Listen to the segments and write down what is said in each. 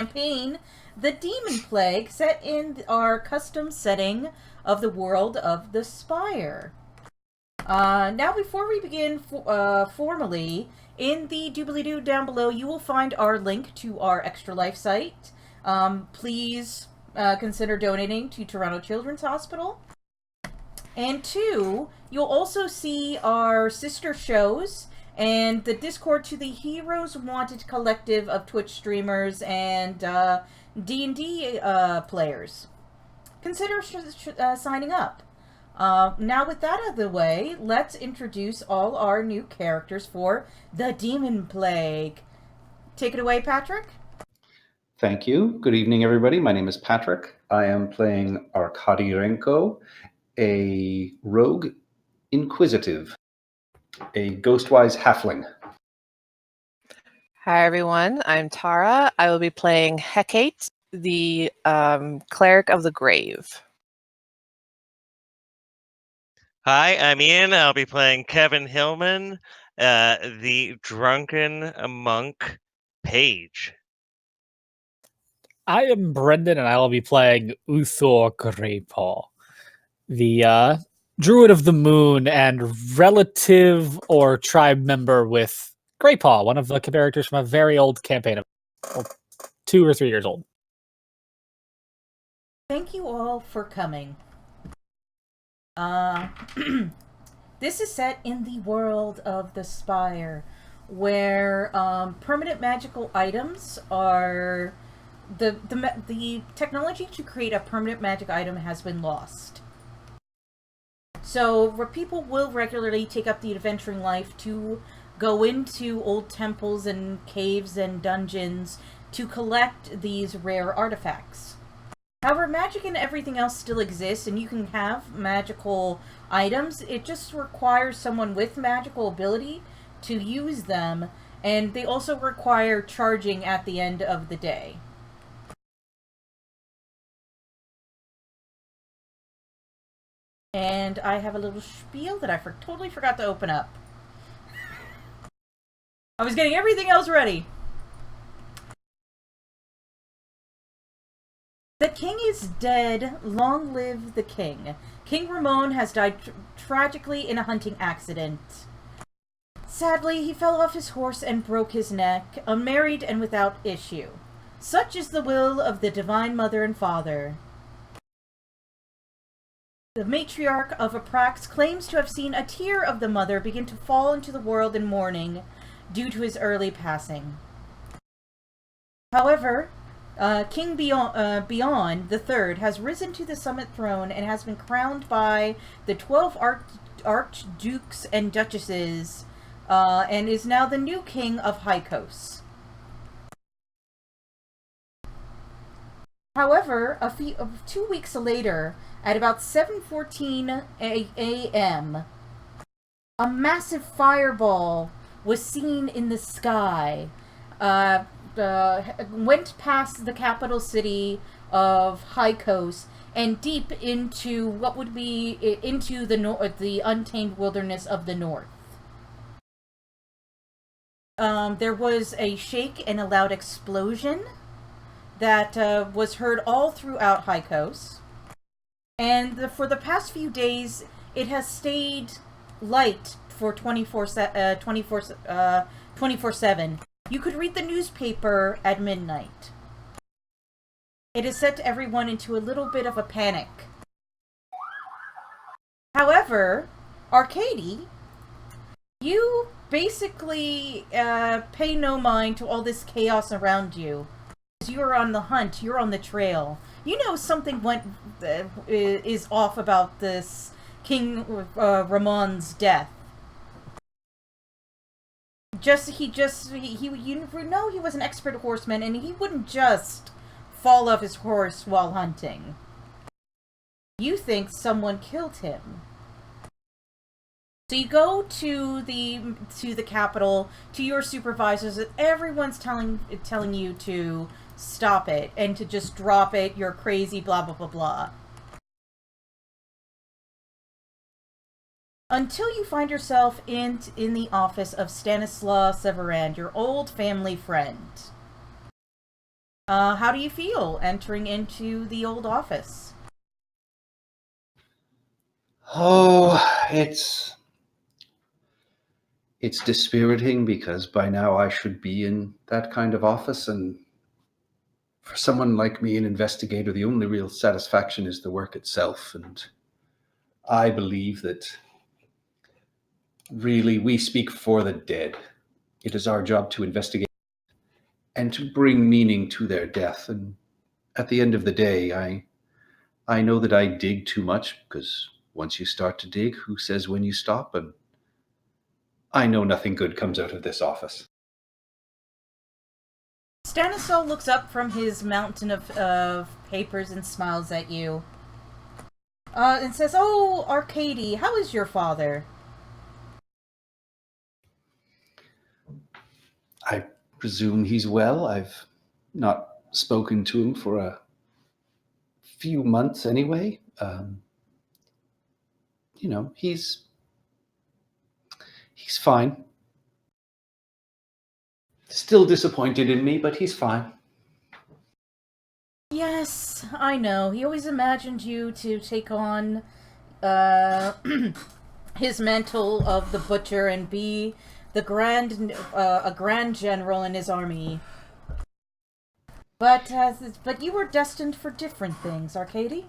campaign, the Demonplague, set in our custom setting of the world of the Spire. Now, before we begin formally, in the doobly-doo down below, you will find our link to our Extra Life site. Please consider donating to Toronto Children's Hospital. And two, you'll also see our sister shows and the Discord to the Heroes Wanted collective of Twitch streamers and D&D players. Consider signing up. Now with that out of the way, let's introduce all our new characters for the Demonplague. Take it away, Patrick. Thank you. Good evening, everybody. My name is Patrick. I am playing Arkadirenko, a rogue inquisitive, a ghostwise halfling. Hi, everyone. I'm Tara. I will be playing Hecate, the cleric of the grave. Hi, I'm Ian. I'll be playing Kevin Hillman, the drunken monk page. I am Brendan, and I will be playing Uthor Greypaw, the druid of the moon and relative or tribe member with Greypaw, one of the characters from a very old campaign of 2 or 3 years old. Thank you all for coming. This is set in the world of the Spire, where permanent magical items are... The technology to create a permanent magic item has been lost. So, where people will regularly take up the adventuring life to go into old temples and caves and dungeons to collect these rare artifacts. However, magic and everything else still exists, and you can have magical items. It just requires someone with magical ability to use them, and they also require charging at the end of the day. And I have a little spiel that I totally forgot to open up. I was getting everything else ready. The king is dead. Long live the king. King Ramon has died tragically in a hunting accident. Sadly, he fell off his horse and broke his neck, unmarried and without issue. Such is the will of the Divine Mother and Father. The matriarch of Aprax claims to have seen a tear of the mother begin to fall into the world in mourning due to his early passing. However, King Beyond the Third has risen to the summit throne and has been crowned by the 12 archdukes and duchesses, and is now the new king of Hykos. However, 2 weeks later, at about 7:14 a.m., a massive fireball was seen in the sky. Went past the capital city of Hykos and deep into what would be into the untamed wilderness of the north. There was a shake and a loud explosion that was heard all throughout Hykos. And for the past few days, it has stayed light for 24/7. You could read the newspaper at midnight. It has set everyone into a little bit of a panic. However, Arcady, you basically pay no mind to all this chaos around you. You're on the hunt, you're on the trail. You know something is off about this King Ramon's death. You know he was an expert horseman, and he wouldn't just fall off his horse while hunting. You think someone killed him. So you go to the capital, to your supervisors, and everyone's telling you to stop it and to just drop it. You're crazy, blah blah blah blah. Until you find yourself in the office of Stanislaw Severan, your old family friend. How do you feel entering into the old office? Oh, it's dispiriting because by now I should be in that kind of office, and for someone like me, an investigator, the only real satisfaction is the work itself. And I believe that really we speak for the dead. It is our job to investigate and to bring meaning to their death. And at the end of the day, I know that I dig too much, because once you start to dig, who says when you stop? And I know nothing good comes out of this office. Stanislaw looks up from his mountain of papers and smiles at you. And says, "Oh, Arcady, how is your father?" I presume he's well. I've not spoken to him for a few months anyway. He's fine. Still disappointed in me, but he's fine. Yes, I know. He always imagined you to take on his mantle of the butcher and be a grand general in his army. But you were destined for different things, Arcady.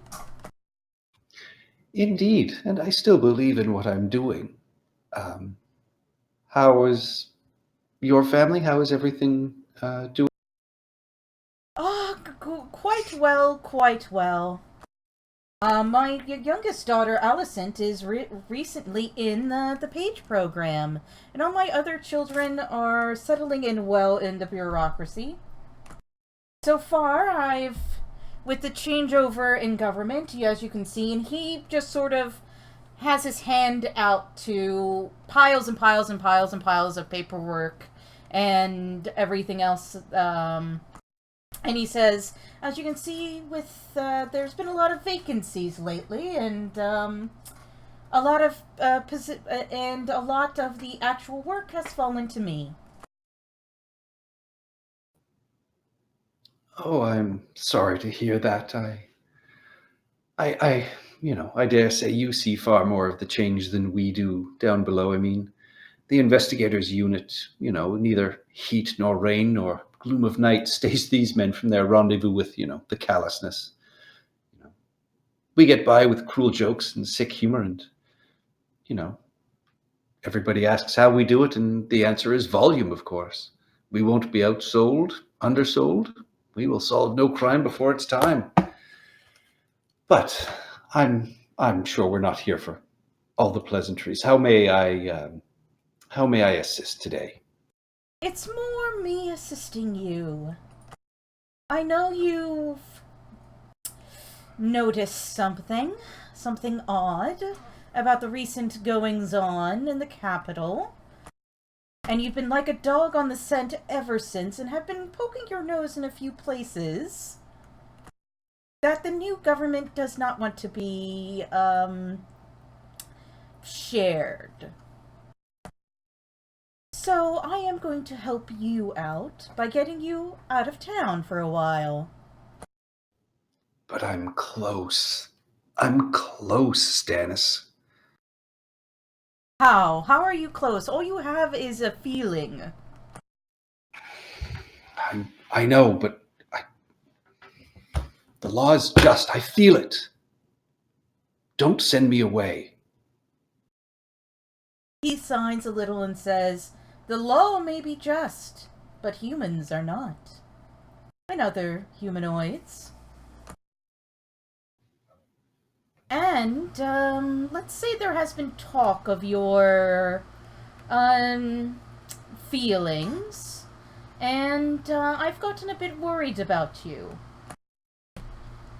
Indeed, and I still believe in what I'm doing. How is your family? How is everything doing? Oh, quite well, quite well. My youngest daughter, Alicent, is recently in the page program, and all my other children are settling in well in the bureaucracy. So far, with the changeover in government, as you can see, and he just sort of has his hand out to piles and piles and piles and piles of paperwork and everything else. And he says, as you can see, there's been a lot of vacancies lately, and a lot of the actual work has fallen to me. Oh, I'm sorry to hear that. I dare say you see far more of the change than we do down below. I mean, the investigators unit, neither heat nor rain nor gloom of night stays these men from their rendezvous with, the callousness. We get by with cruel jokes and sick humor, and, everybody asks how we do it, and the answer is volume, of course. We won't be outsold, undersold. We will solve no crime before it's time. But I'm sure we're not here for all the pleasantries. How may I assist today? It's more me assisting you. I know you've noticed something odd about the recent goings-on in the capital. And you've been like a dog on the scent ever since, and have been poking your nose in a few places that the new government does not want to be, shared. So I am going to help you out by getting you out of town for a while. But I'm close. I'm close, Stannis. How? How are you close? All you have is a feeling. I know, but the law is just. I feel it. Don't send me away. He signs a little and says, "The law may be just, but humans are not. And other humanoids. And, let's say there has been talk of your, feelings, and, I've gotten a bit worried about you.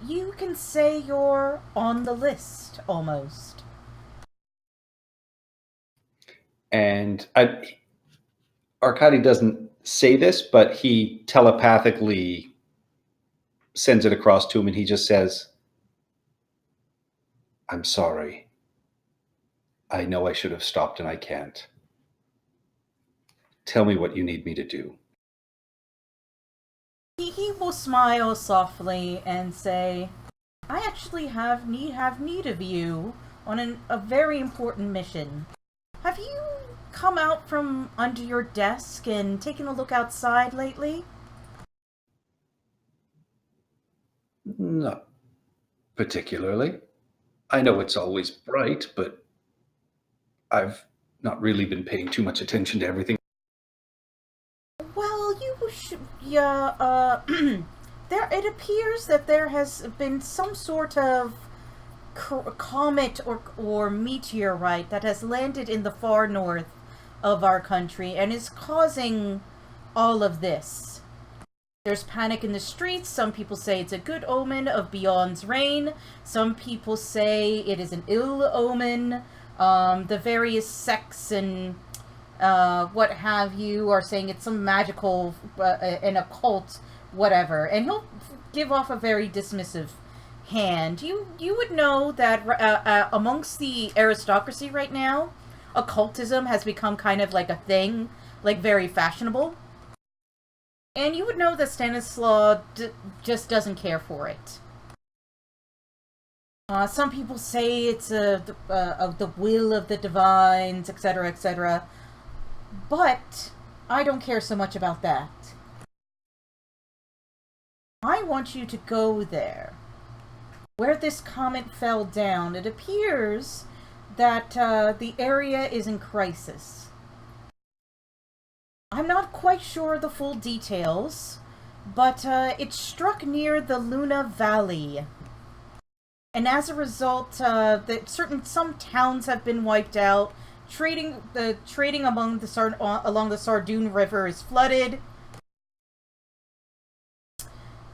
You can say you're on the list, almost." And Arkady doesn't say this, but he telepathically sends it across to him, and he just says, "I'm sorry. I know I should have stopped, and I can't. Tell me what you need me to do." He will smile softly and say, I actually have need of you on a very important mission. Have you come out from under your desk and taken a look outside lately? Not particularly. I know it's always bright, but I've not really been paying too much attention to everything. Well, you should, yeah, there, it appears that there has been some sort of comet or meteorite that has landed in the far north of our country and is causing all of this. There's panic in the streets. Some people say it's a good omen of Beyond's reign. Some people say it is an ill omen. The various sects and what have you are saying it's some magical, an occult, whatever. And he'll give off a very dismissive hand. You would know that amongst the aristocracy right now, occultism has become kind of like a thing, like very fashionable. And you would know that Stanislaw just doesn't care for it. Some people say it's the will of the divines, etc., etc. But I don't care so much about that. I want you to go there. Where this comet fell down, it appears that the area is in crisis. I'm not quite sure the full details, but it struck near the Luna Valley. And as a result, some towns have been wiped out. Trading along the Sardoon River is flooded.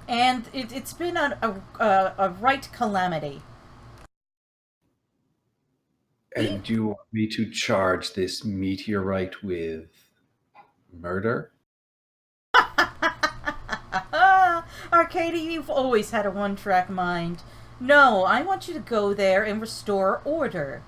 And it's been a right calamity. And you want me to charge this meteorite with murder? Arcadia, you've always had a one-track mind. No, I want you to go there and restore order.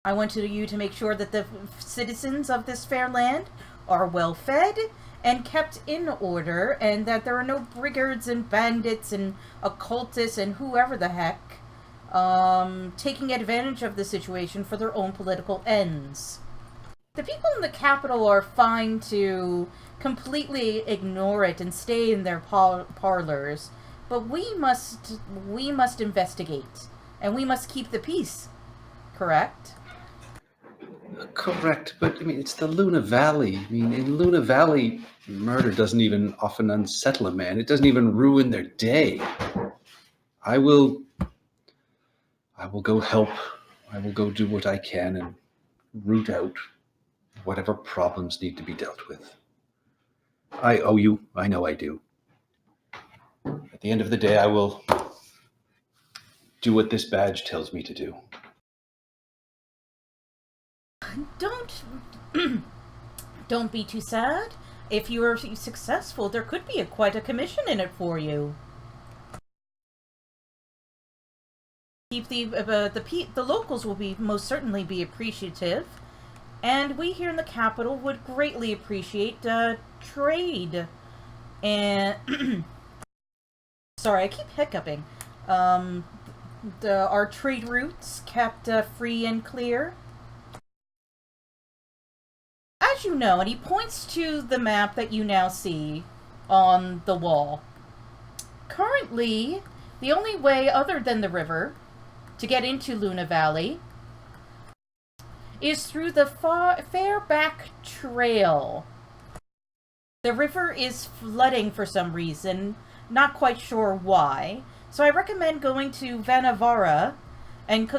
I want you to make sure that the citizens of this fair land are well fed and kept in order, and that there are no brigands and bandits and occultists and whoever the heck taking advantage of the situation for their own political ends. The people in the capital are fine to completely ignore it and stay in their parlors, but we must investigate, and we must keep the peace. Correct? Correct, but I mean, it's the Luna Valley. I mean, in Luna Valley, murder doesn't even often unsettle a man. It doesn't even ruin their day. I will go help. I will go do what I can and root out whatever problems need to be dealt with. I owe you. I know I do. At the end of the day, I will do what this badge tells me to do. Don't be too sad. If you are successful, there could be quite a commission in it for you. Keep the locals will be most certainly be appreciative, and we here in the capital would greatly appreciate trade. And sorry, I keep hiccuping. Our trade routes kept free and clear. As you know, and he points to the map that you now see on the wall. Currently, the only way other than the river to get into Luna Valley is through the Fairback Trail. The river is flooding for some reason, not quite sure why, so I recommend going to Vanavara and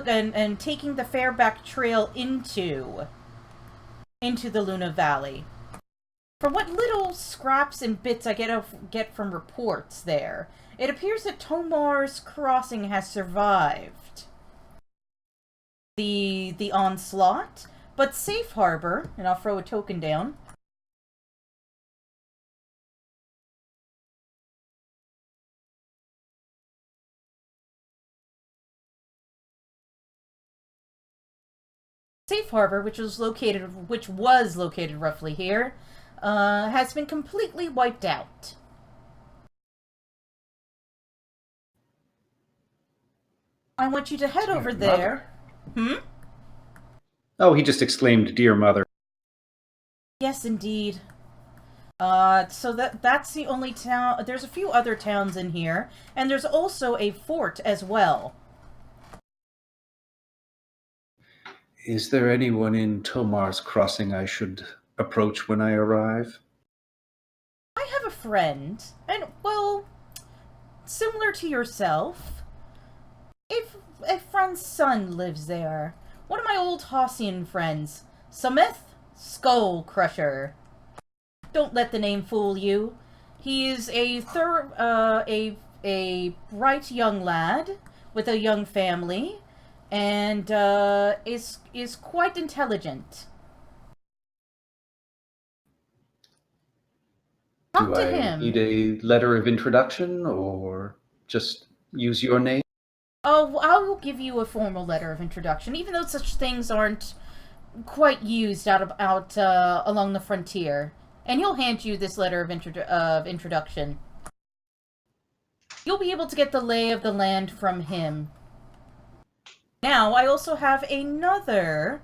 taking the Fairback Trail into the Luna Valley. From what little scraps and bits I get from reports there, it appears that Tomar's crossing has survived the onslaught, but Safe Harbor, and I'll throw a token down. Safe Harbor, which was located roughly here, has been completely wiped out. I want you to head Dear over there. Oh, he just exclaimed, "Dear mother." Yes, indeed. So that's the only town. There's a few other towns in here, and there's also a fort as well. Is there anyone in Tomar's Crossing I should approach when I arrive? I have a friend, and, well, similar to yourself. If a friend's son lives there. One of my old Hossian friends. Samith Skull Crusher. Don't let the name fool you. He is a bright young lad with a young family, and is quite intelligent. Talk Do to I him. need a letter of introduction or just use your name? Oh, I will give you a formal letter of introduction, even though such things aren't quite used out along the frontier. And he'll hand you this letter of introduction. You'll be able to get the lay of the land from him. Now, I also have another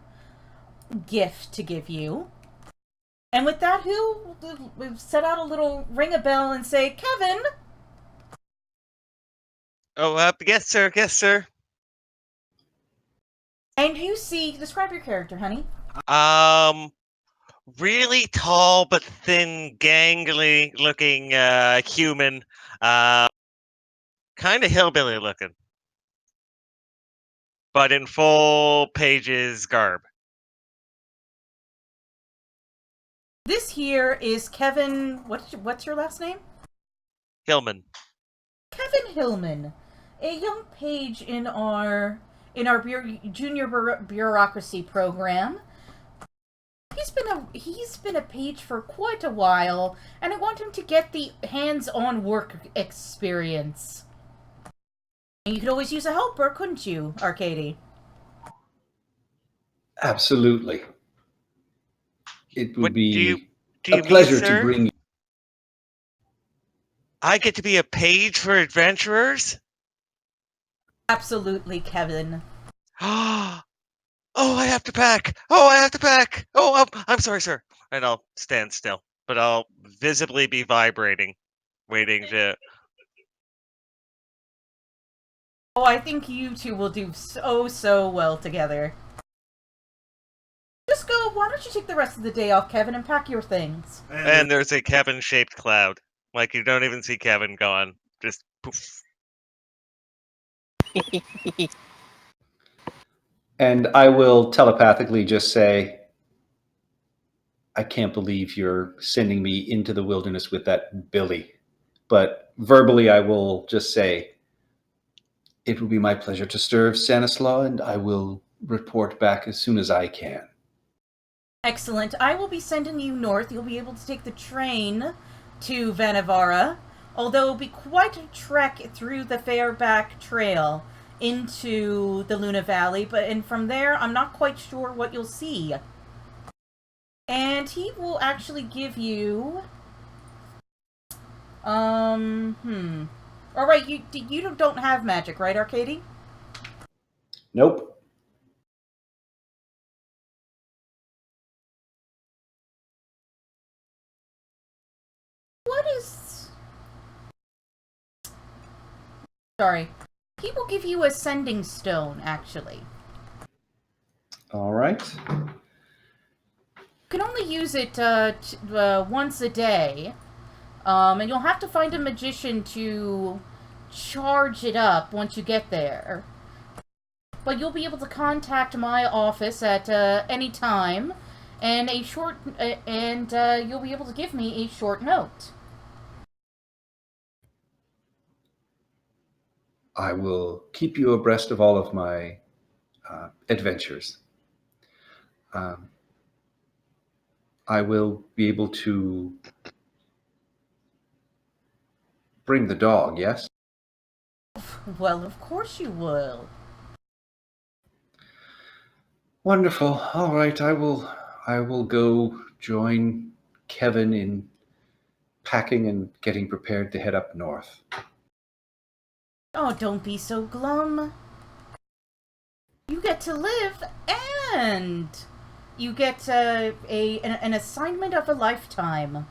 gift to give you. And with that, we've set out a little ring a bell and say, Kevin! Oh, yes, sir. Yes, sir. And you see, describe your character, honey. Really tall but thin, gangly looking human. Kind of hillbilly looking, but in full pages garb. This here is Kevin. What's your last name? Hillman. Kevin Hillman, a young page in our junior bureaucracy program. He's been a page for quite a while, and I want him to get the hands-on work experience. And you could always use a helper, couldn't you, Arcady? Absolutely. It would What do you be do? a You mean, pleasure to sir? bring you. I get to be a page for adventurers? Absolutely, Kevin. Oh, I have to pack. Oh, I have to pack. Oh, I'm sorry, sir. And I'll stand still, but I'll visibly be vibrating, waiting to. Oh, I think you two will do so well together. Just go. Why don't you take the rest of the day off, Kevin, and pack your things? And there's a Kevin-shaped cloud. Like you don't even see Kevin gone. Just poof. And I will telepathically just say, I can't believe you're sending me into the wilderness with that Billy. But verbally, I will just say, it will be my pleasure to serve Stanislaw, and I will report back as soon as I can. Excellent. I will be sending you north. You'll be able to take the train to Vanavara, although it'll be quite a trek through the Fairback Trail into the Luna Valley, and from there, I'm not quite sure what you'll see. And he will actually give you... Alright, you don't have magic, right, Arcady? Nope. What is... Sorry. He will give you a sending stone, actually. All right. You can only use it once a day. And you'll have to find a magician to charge it up once you get there. But you'll be able to contact my office at any time, and you'll be able to give me a short note. I will keep you abreast of all of my adventures. I will be able to bring the dog, yes? Well, of course you will. Wonderful. All right, I will go join Kevin in packing and getting prepared to head up north. Oh, don't be so glum. You get to live, and you get an assignment of a lifetime.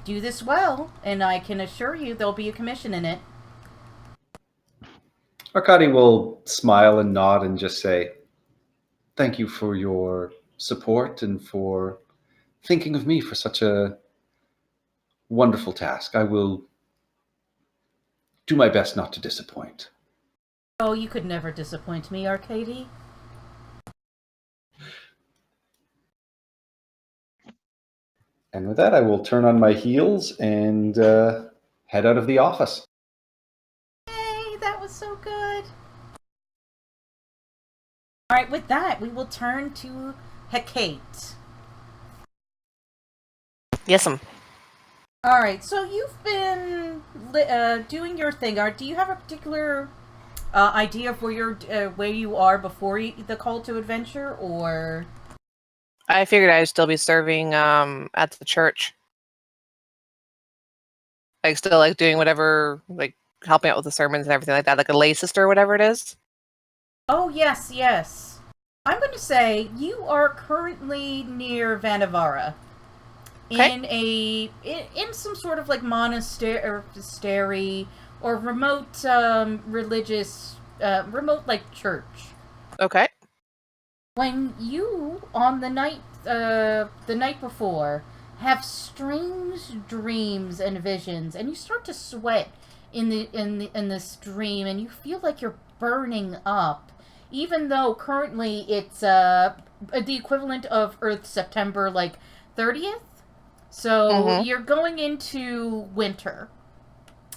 Do this well, and I can assure you there'll be a commission in it. Arkady will smile and nod and just say, "Thank you for your support and for thinking of me for such a wonderful task. I will do my best not to disappoint." Oh, you could never disappoint me, Arkady. And with that, I will turn on my heels and head out of the office. Yay, that was so good. Alright, with that, we will turn to Hecate. Yes'm. Alright, so you've been doing your thing. Do you have a particular idea of where you are before the call to adventure, or? I figured I'd still be serving at the church. Like, still, like, doing whatever, like, helping out with the sermons and everything like that, like a lay sister or whatever it is. Oh, yes, yes. I'm going to say you are currently near Vanavara. Okay. In some sort of like monastery or remote religious remote like church. Okay. When you on the night before have strange dreams and visions, and you start to sweat in this dream, and you feel like you're burning up, even though currently it's the equivalent of Earth's September like 30th. So you're going into winter.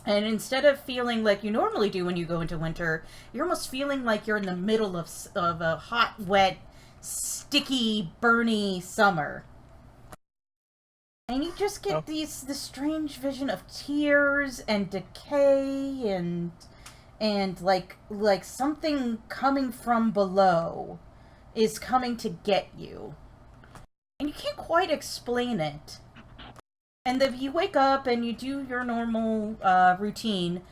And instead of feeling like you normally do when you go into winter, you're almost feeling like you're in the middle of a hot, wet, sticky, burny summer. And you just get this strange vision of tears and decay and like something coming from below is coming to get you. And you can't quite explain it. And then you wake up and you do your normal routine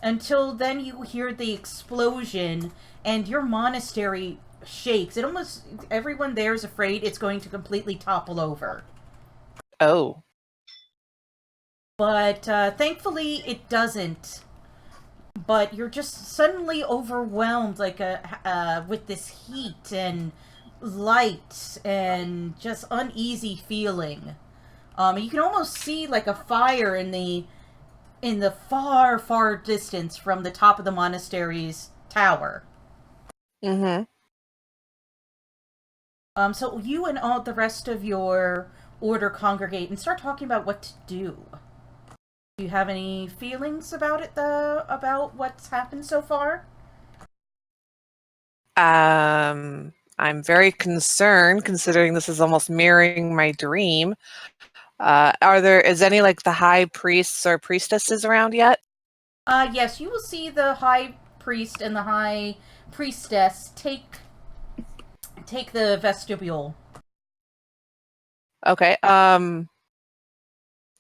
until then you hear the explosion and your monastery shakes. It almost, everyone there is afraid it's going to completely topple over. Oh. But thankfully it doesn't. But you're just suddenly overwhelmed like with this heat and light and just uneasy feeling. You can almost see like a fire in the far, far distance from the top of the monastery's tower. Mm-hmm. So you and all the rest of your order congregate and start talking about what to do. Do you have any feelings about it, about what's happened so far? I'm very concerned, considering this is almost mirroring my dream. Is any like the high priests or priestesses around yet? Yes, you will see the high priest and the high priestess take the vestibule. Okay. I'm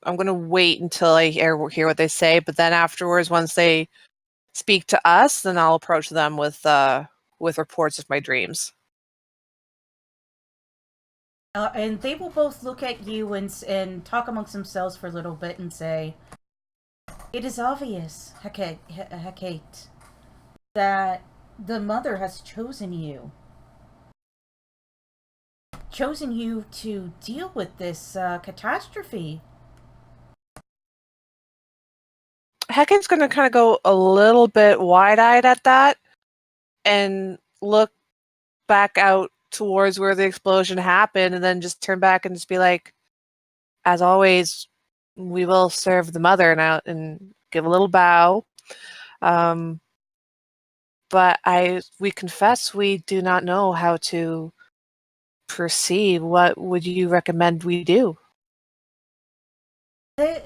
gonna wait until I hear what they say, but then afterwards, once they speak to us, then I'll approach them with reports of my dreams. And they will both look at you and talk amongst themselves for a little bit and say, "It is obvious, Hecate, that the mother has chosen you. Chosen you to deal with this catastrophe." Hecate's gonna kind of go a little bit wide-eyed at that and look back out towards where the explosion happened, and then just turn back and just be like, "As always, we will serve the mother," and give a little bow. But we confess we do not know how to proceed. What would you recommend we do? She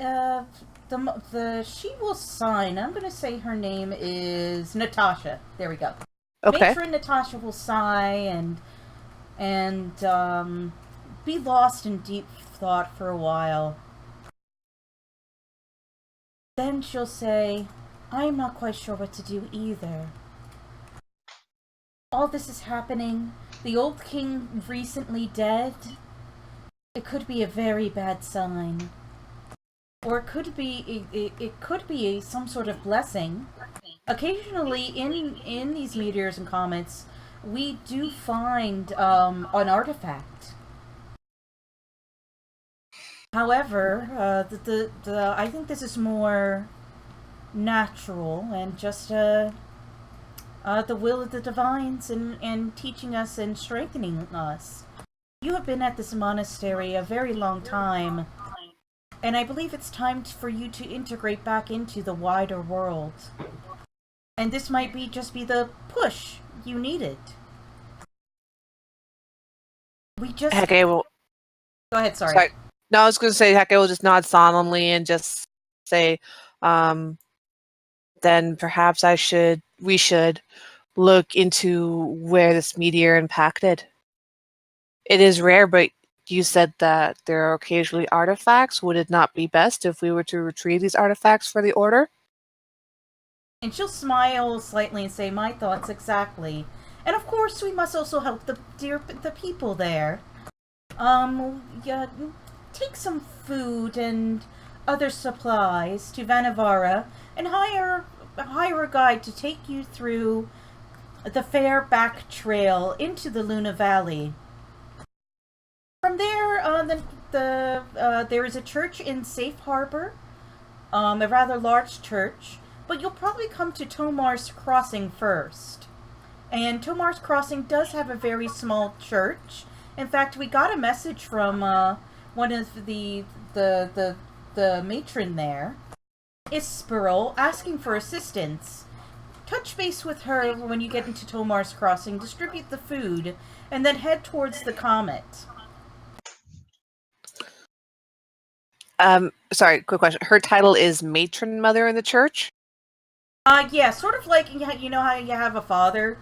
will sign. I'm going to say her name is Natasha. There we go. Okay. Matron Natasha will sigh and be lost in deep thought for a while. Then she'll say, I'm not quite sure what to do either. All this is happening. The old king recently dead. It could be a very bad sign. Or it could be some sort of blessing. Occasionally in these meteors and comets, we do find an artifact. However, I think this is more natural and just the will of the divines and teaching us and strengthening us. You have been at this monastery a very long time, and I believe it's time for you to integrate back into the wider world. And this might just be the push you needed. We just... Heke will... Go ahead, sorry. No, I was going to say Heke will just nod solemnly and just say, then perhaps we should look into where this meteor impacted. It is rare, but you said that there are occasionally artifacts. Would it not be best if we were to retrieve these artifacts for the Order? And she'll smile slightly and say, my thoughts exactly. And of course, we must also help the people there. Yeah, take some food and other supplies to Vanavara and hire a guide to take you through the fair back trail into the Luna Valley. From there, there is a church in Safe Harbor, a rather large church, but you'll probably come to Tomar's Crossing first. And Tomar's Crossing does have a very small church. In fact, we got a message from one of the matron there, Isperl, asking for assistance. Touch base with her when you get into Tomar's Crossing, distribute the food, and then head towards the comet. Sorry, quick question. Her title is Matron Mother in the church? Yeah, sort of like, you know how you have a father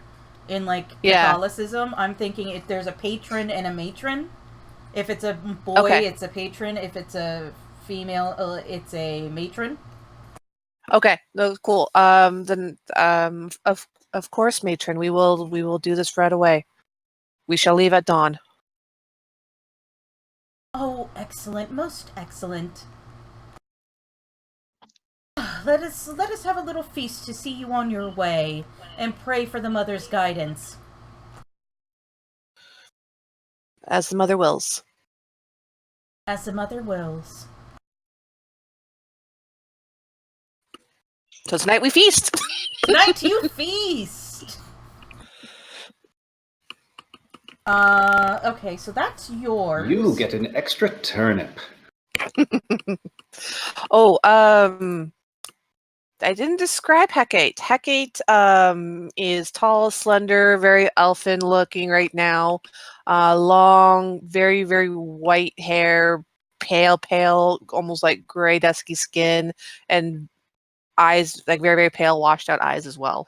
in, like, Catholicism? I'm thinking if there's a patron and a matron. If it's a boy, it's a patron. If it's a female, it's a matron. Okay, no, cool. Then, of course, matron, we will do this right away. We shall leave at dawn. Oh, excellent, most excellent. Let us have a little feast to see you on your way, and pray for the mother's guidance. As the mother wills. As the mother wills. So tonight we feast! Tonight you feast! Okay, so that's yours. You get an extra turnip. Oh, I didn't describe Hecate. Hecate is tall, slender, very elfin looking right now. Long, very, very white hair, pale, almost like gray, dusky skin, and eyes, like very, very pale, washed out eyes as well.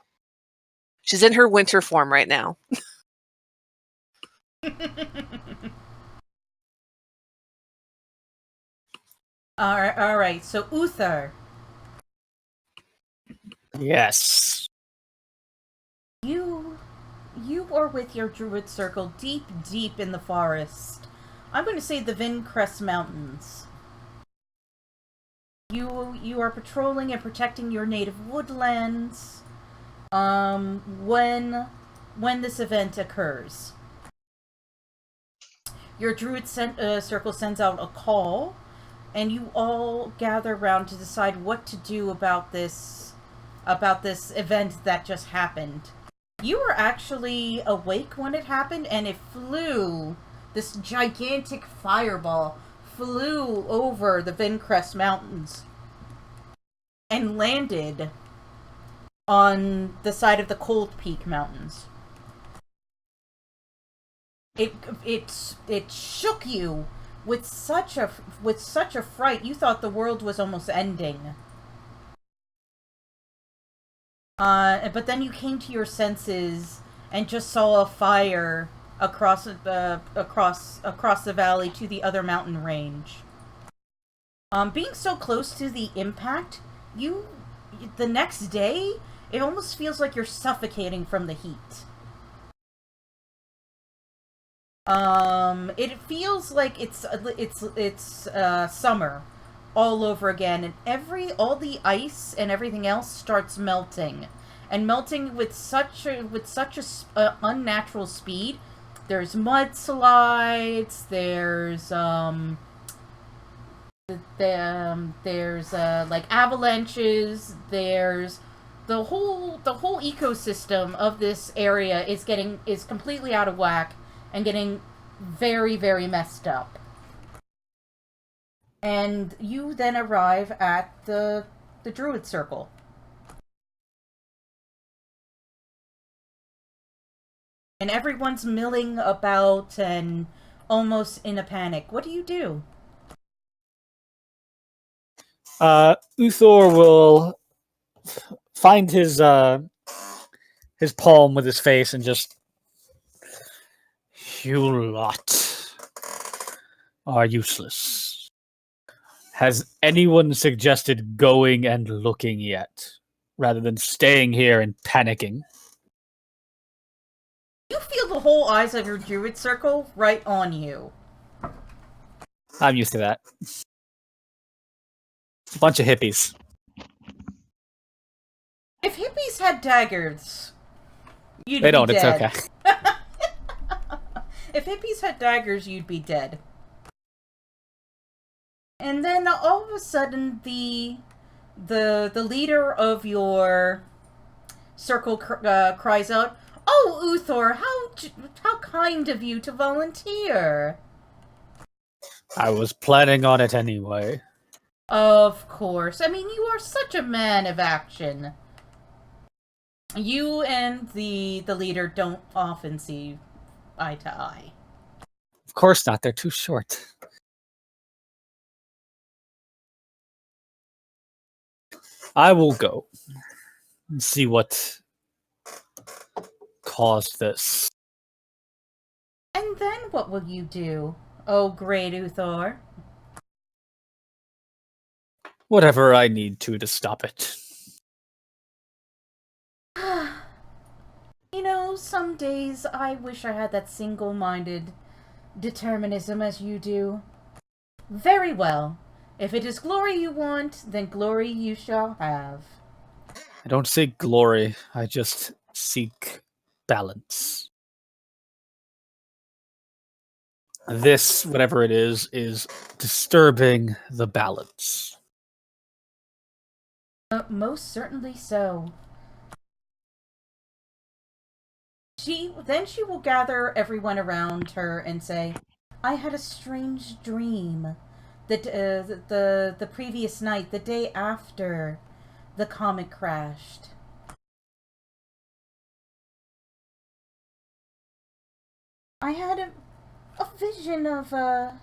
She's in her winter form right now. All right. So Uther, Yes. you are with your druid circle deep in the forest. I'm going to say the Vincrest Mountains. You are patrolling and protecting your native woodlands. When this event occurs, your druid circle sends out a call, and you all gather around to decide what to do about this event that just happened. You were actually awake when it happened, and it flew. This gigantic fireball flew over the Vincrest Mountains and landed on the side of the Cold Peak Mountains. It shook you with such a fright. You thought the world was almost ending. But then you came to your senses and just saw a fire across the valley to the other mountain range. Being so close to the impact, the next day, it almost feels like you're suffocating from the heat. It feels like it's summer all over again, and all the ice and everything else starts melting, and melting with such a unnatural speed. There's mudslides. There's like avalanches. There's the whole ecosystem of this area is completely out of whack and getting very, very messed up. And you then arrive at the Druid Circle. And everyone's milling about and almost in a panic. What do you do? Uthor will find his palm with his face and just, "You lot are useless. Has anyone suggested going and looking yet, rather than staying here and panicking?" You feel the whole eyes of your Druid Circle right on you. I'm used to that. A bunch of hippies. If hippies had daggers, you'd They be don't, dead. it's okay. If hippies had daggers, you'd be dead. And then all of a sudden, the leader of your circle cries out, "Oh, Uthor, how kind of you to volunteer!" I was planning on it anyway. Of course. I mean, you are such a man of action. You and the leader don't often see eye to eye. Of course not, they're too short. I will go and see what caused this. And then what will you do, oh great Uthor? Whatever I need to stop it. You know, some days I wish I had that single-minded determinism as you do. Very well. If it is glory you want, then glory you shall have. I don't seek glory, I just seek balance. This, whatever it is disturbing the balance. Most certainly so. She will gather everyone around her and say, "I had a strange dream that the previous night, the day after the comet crashed. I had a vision of a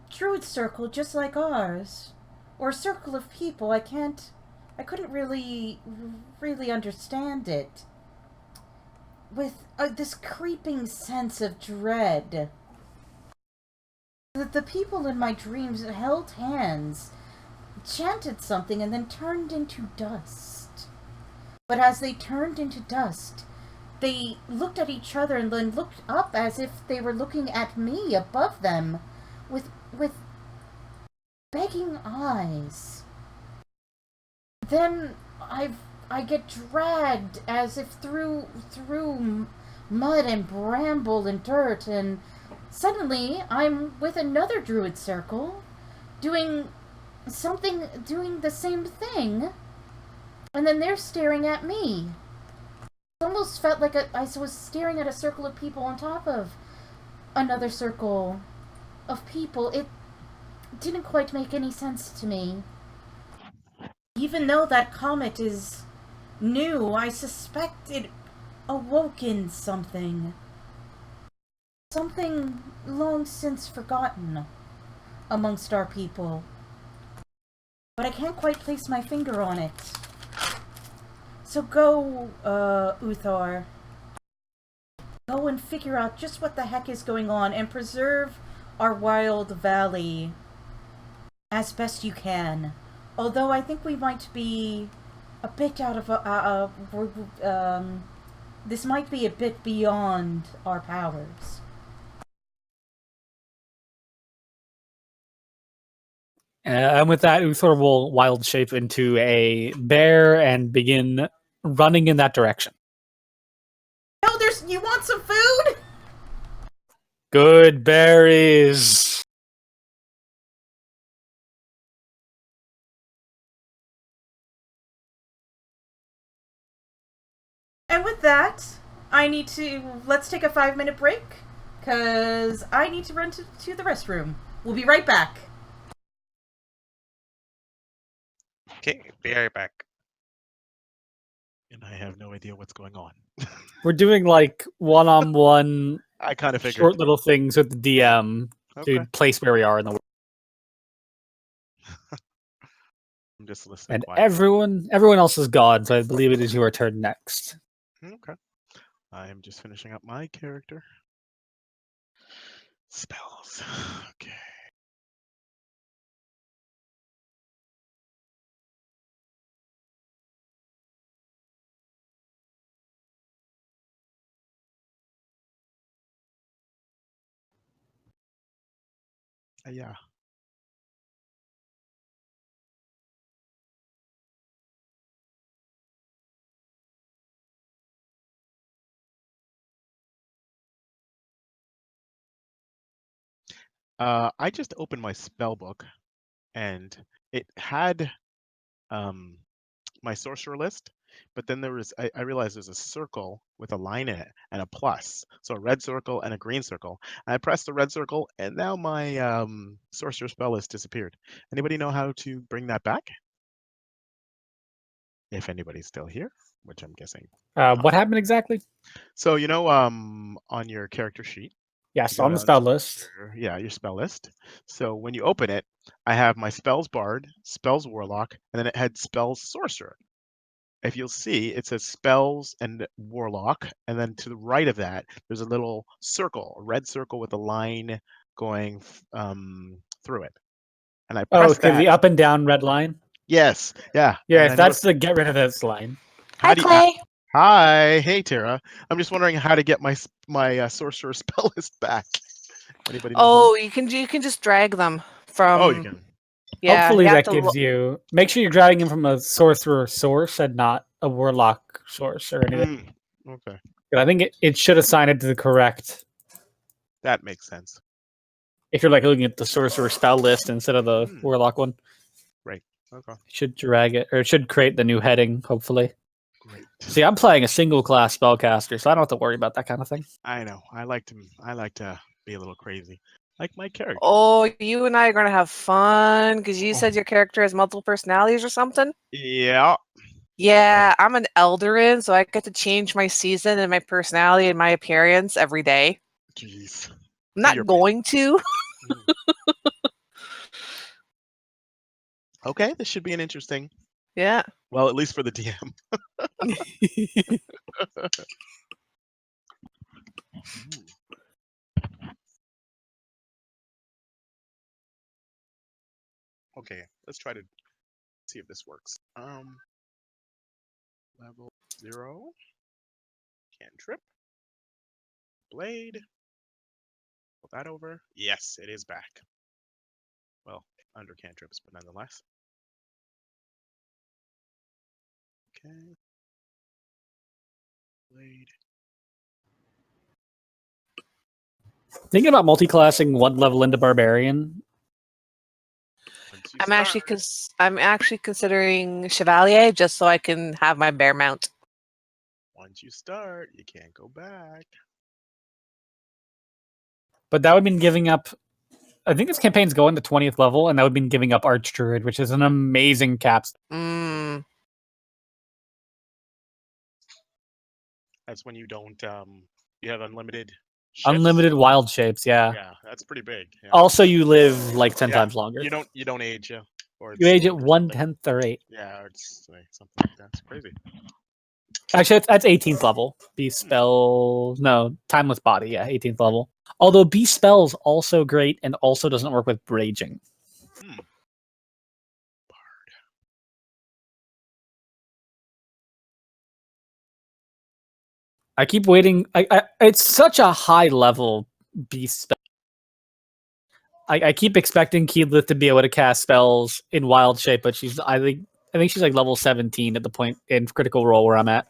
druid circle just like ours, or a circle of people. I couldn't really understand it. With this creeping sense of dread. The people in my dreams held hands, chanted something, and then turned into dust. But as they turned into dust, they looked at each other and then looked up as if they were looking at me above them with begging eyes. Then I get dragged as if through mud and bramble and dirt, and suddenly I'm with another druid circle doing the same thing, and then they're staring at me. It almost felt like I was staring at a circle of people on top of another circle of people. It didn't quite make any sense to me. Even though that comet is new, I suspect it awoken something. Something long since forgotten amongst our people. But I can't quite place my finger on it. So go, Uthor. go and figure out just what the heck is going on and preserve our wild valley as best you can. Although I think we might be a bit out of this might be a bit beyond our powers. And with that, Uthor will wild shape into a bear and begin running in that direction. No, you want some food? Good berries. And with that, let's take a 5-minute break, because I need to run to the restroom. We'll be right back. Okay, be right back. And I have no idea what's going on. We're doing like one-on-one I kind of figured. short little things with the DM Okay. to place where we are in the world. I'm just listening And quietly. everyone else is gone, so I believe it is your turn next. Okay. I am just finishing up my character. Spells. Okay. Yeah. I just opened my spell book, and it had my sorcerer list, but then I realized there's a circle with a line in it and a plus. So a red circle and a green circle. And I pressed the red circle, and now my sorcerer spell list disappeared. Anybody know how to bring that back? If anybody's still here, which I'm guessing. What happened exactly? So on your character sheet. Yes, go on the down spell to list. your spell list. So when you open it, I have my spells bard, spells warlock, and then it had spells sorcerer. If you'll see, it says spells and warlock, and then to the right of that, there's a little circle, a red circle with a line going through it. And I Oh, press okay, that. the up and down red line. Yes, yeah. Yeah, And I that's the get rid of this line. Hi, Clay. Hi, hey Tara. I'm just wondering how to get my sorcerer spell list back. Anybody know? Oh, you can just drag them from. Oh, you can. Yeah, Hopefully you have that to gives you. Make sure you're dragging him from a sorcerer source and not a warlock source or anything. Okay, But I think it should assign it to the correct. that makes sense. If you're like looking at the sorcerer spell list instead of the warlock one, Right. Okay. it should drag it, or it should create the new heading. Hopefully. Great. See, I'm playing a single class spellcaster, so I don't have to worry about that kind of thing. I know. I like to be a little crazy, like my character. Oh, you and I are gonna have fun because you said your character has multiple personalities or something. Yeah. Yeah, I'm an Eldarin, so I get to change my season and my personality and my appearance every day. Jeez. I'm not going to. Okay, this should be an interesting. Yeah. Well, at least for the DM. Okay, let's try to see if this works. Level 0. Cantrip. Blade. Pull that over. Yes, it is back. Well, under cantrips, but nonetheless. Okay. Blade. Thinking about multi-classing one level into barbarian. I'm actually considering Chevalier just so I can have my bear mount. Once you start, you can't go back. But that would mean giving up. I think this campaign's going to 20th level, and that would mean giving up Arch Druid, which is an amazing caps. That's when you don't. You have unlimited. Shifts. Unlimited wild shapes, yeah. Yeah, that's pretty big. Yeah. Also, you live like 10 times longer. You don't age, yeah. Or you age at 1/10 or 8. Yeah, or it's like something like that. It's crazy. Actually, that's 18th level. Beast spell. No, Timeless Body. Yeah, 18th level. Although Beast spell's also great and also doesn't work with raging. Hmm. I keep waiting. It's such a high level Beast spell. I keep expecting Keyleth to be able to cast spells in wild shape, but I think she's like level 17 at the point in Critical Role where I'm at.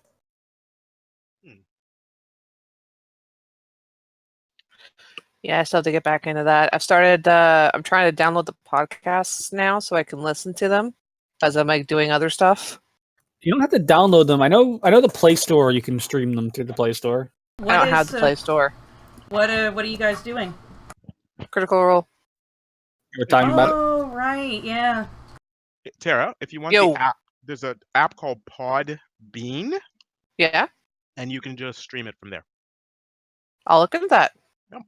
Yeah, I still have to get back into that. I've started. I'm trying to download the podcasts now so I can listen to them as I'm like doing other stuff. You don't have to download them. I know the Play Store. You can stream them through the Play Store. I don't have the Play Store. What are you guys doing? Critical Role. You were talking about it. Oh, right, yeah. Tara, if you want Yo. the app, there's an app called Podbean, Yeah, and you can just stream it from there. I'll look into that. Yep.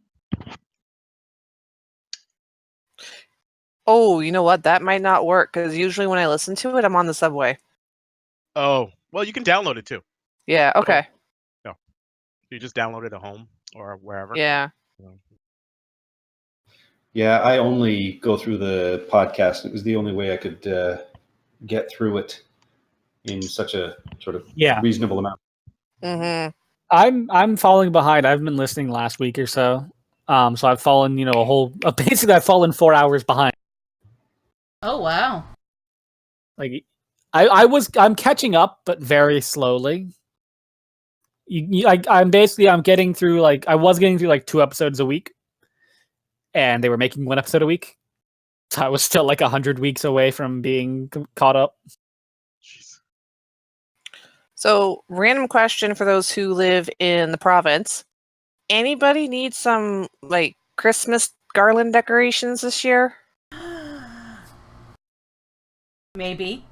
Oh, you know what? That might not work because usually when I listen to it, I'm on the subway. Oh, well, you can download it too. Yeah. Okay. You just download it at home or wherever. Yeah. Yeah, I only go through the podcast. It was the only way I could get through it in such a sort of reasonable amount. Mm-hmm. I'm falling behind. I've been listening last week or so. So I've fallen, basically I've fallen 4 hours behind. Oh, wow. Like I'm catching up, but very slowly. I'm getting through I was getting through 2 episodes a week, and they were making 1 episode a week. So I was still 100 weeks away from being caught up. Jeez. So, random question for those who live in the province. Anybody need some Christmas garland decorations this year? Maybe.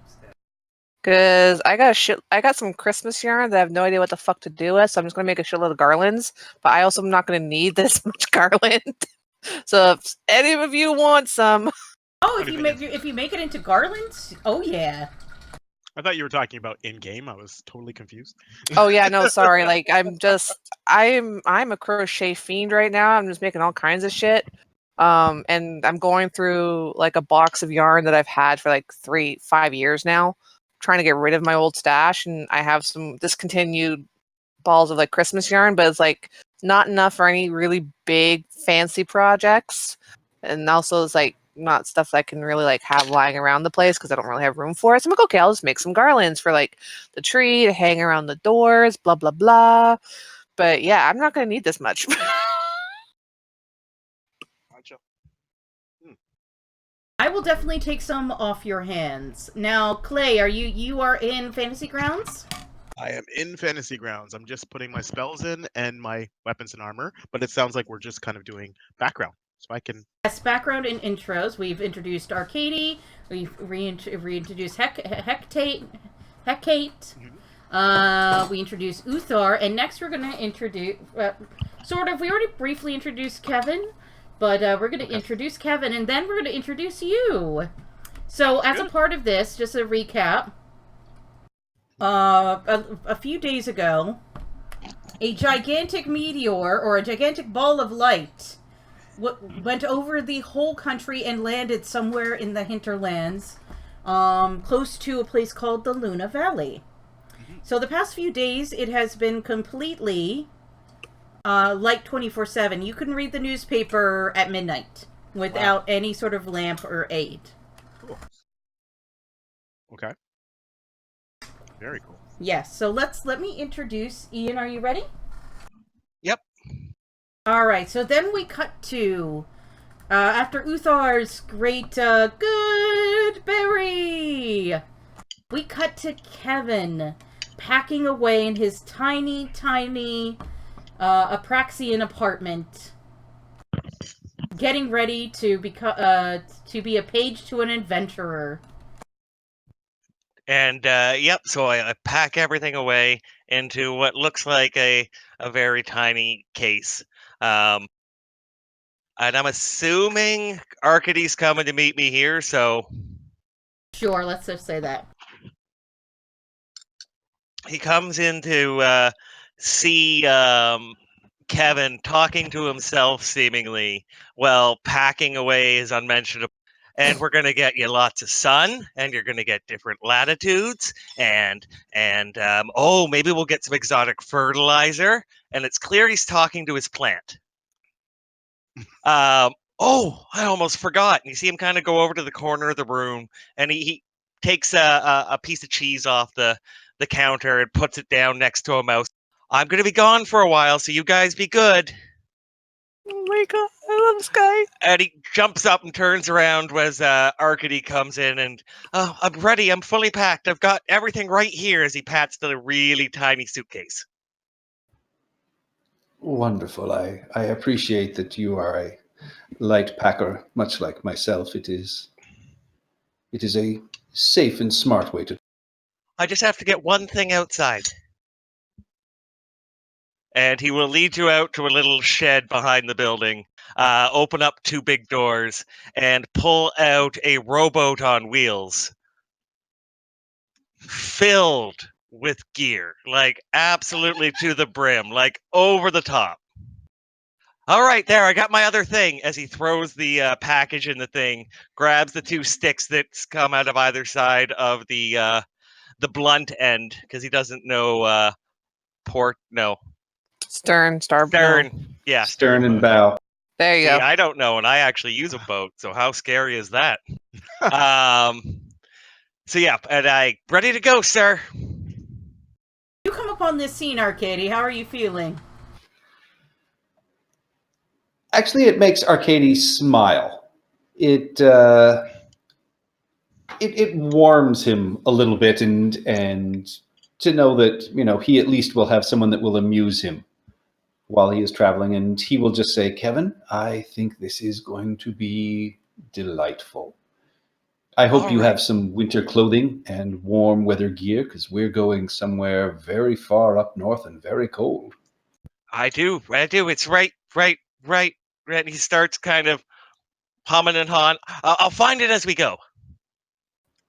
Because I got some Christmas yarn that I have no idea what the fuck to do with, so I'm just gonna make a shitload of garlands. But I also am not gonna need this much garland. So if any of you want some, Oh, if you make it into garlands, oh yeah. I thought you were talking about in game. I was totally confused. oh yeah, no, sorry. I'm a crochet fiend right now. I'm just making all kinds of shit. And I'm going through a box of yarn that I've had for 5 years now, trying to get rid of my old stash, and I have some discontinued balls of Christmas yarn, but it's not enough for any really big fancy projects, and also it's not stuff that I can really have lying around the place because I don't really have room for it. So I'm okay, I'll just make some garlands for the tree to hang around the doors, blah blah blah. But yeah, I'm not gonna need this much. Gotcha. I will definitely take some off your hands. Now, Clay, you are in Fantasy Grounds? I am in Fantasy Grounds. I'm just putting my spells in and my weapons and armor, but it sounds like we're just kind of doing background. So I can... Yes, background and intros. We've introduced Arcady. We've reintroduced Hecate. We introduced Uthar. And next we're going to introduce... we already briefly introduced Kevin. But we're going to introduce Kevin, and then we're going to introduce you. So as a part of this, just a recap... a few days ago, a gigantic meteor, or a gigantic ball of light, went over the whole country and landed somewhere in the hinterlands, close to a place called the Luna Valley. So the past few days, it has been completely light 24/7. You can read the newspaper at midnight without any sort of lamp or aid. Cool. Okay. Very cool. Yes, so let me introduce Ian. Are you ready? Yep. All right, so then we cut to after Uthar's great good berry. We cut to Kevin packing away in his tiny Apraxian apartment, getting ready to be a page to an adventurer. And so I pack everything away into what looks like a very tiny case. And I'm assuming Arcady's coming to meet me here, so... Sure, let's just say that. he comes in to see Kevin talking to himself, seemingly, while packing away his unmentionable. And we're gonna get you lots of sun, and you're gonna get different latitudes, and oh, maybe we'll get some exotic fertilizer. And it's clear he's talking to his plant. Oh, I almost forgot. And you see him kind of go over to the corner of the room, and he takes a piece of cheese off the counter and puts it down next to a mouse. I'm gonna be gone for a while, so you guys be good. Oh my god, I love this guy. And he jumps up and turns around as Arcady comes in, and I'm ready. I'm fully packed. I've got everything right here. As he pats the really tiny suitcase. Wonderful. I appreciate that you are a light packer, much like myself. It is a safe and smart way to. I just have to get one thing outside. And he will lead you out to a little shed behind the building, open up two big doors, and pull out a rowboat on wheels filled with gear, like absolutely to the brim, like over the top. All right, there, I got my other thing. As he throws the package in the thing, grabs the two sticks that come out of either side of the blunt end, because he doesn't know Stern, starboard. stern. Yeah, Stern and bow. There you See, go. I don't know, and I actually use a boat, so how scary is that? So yeah, and I ready to go, sir. You come upon this scene, Arcady. How are you feeling? Actually, it makes Arcady smile. It warms him a little bit, and to know that he at least will have someone that will amuse him while he is traveling, and he will just say, "Kevin, I think this is going to be delightful. I hope All you right. have some winter clothing and warm weather gear, because we're going somewhere very far up north and very cold." I do. It's right. And he starts kind of humming and hawing. I'll find it as we go.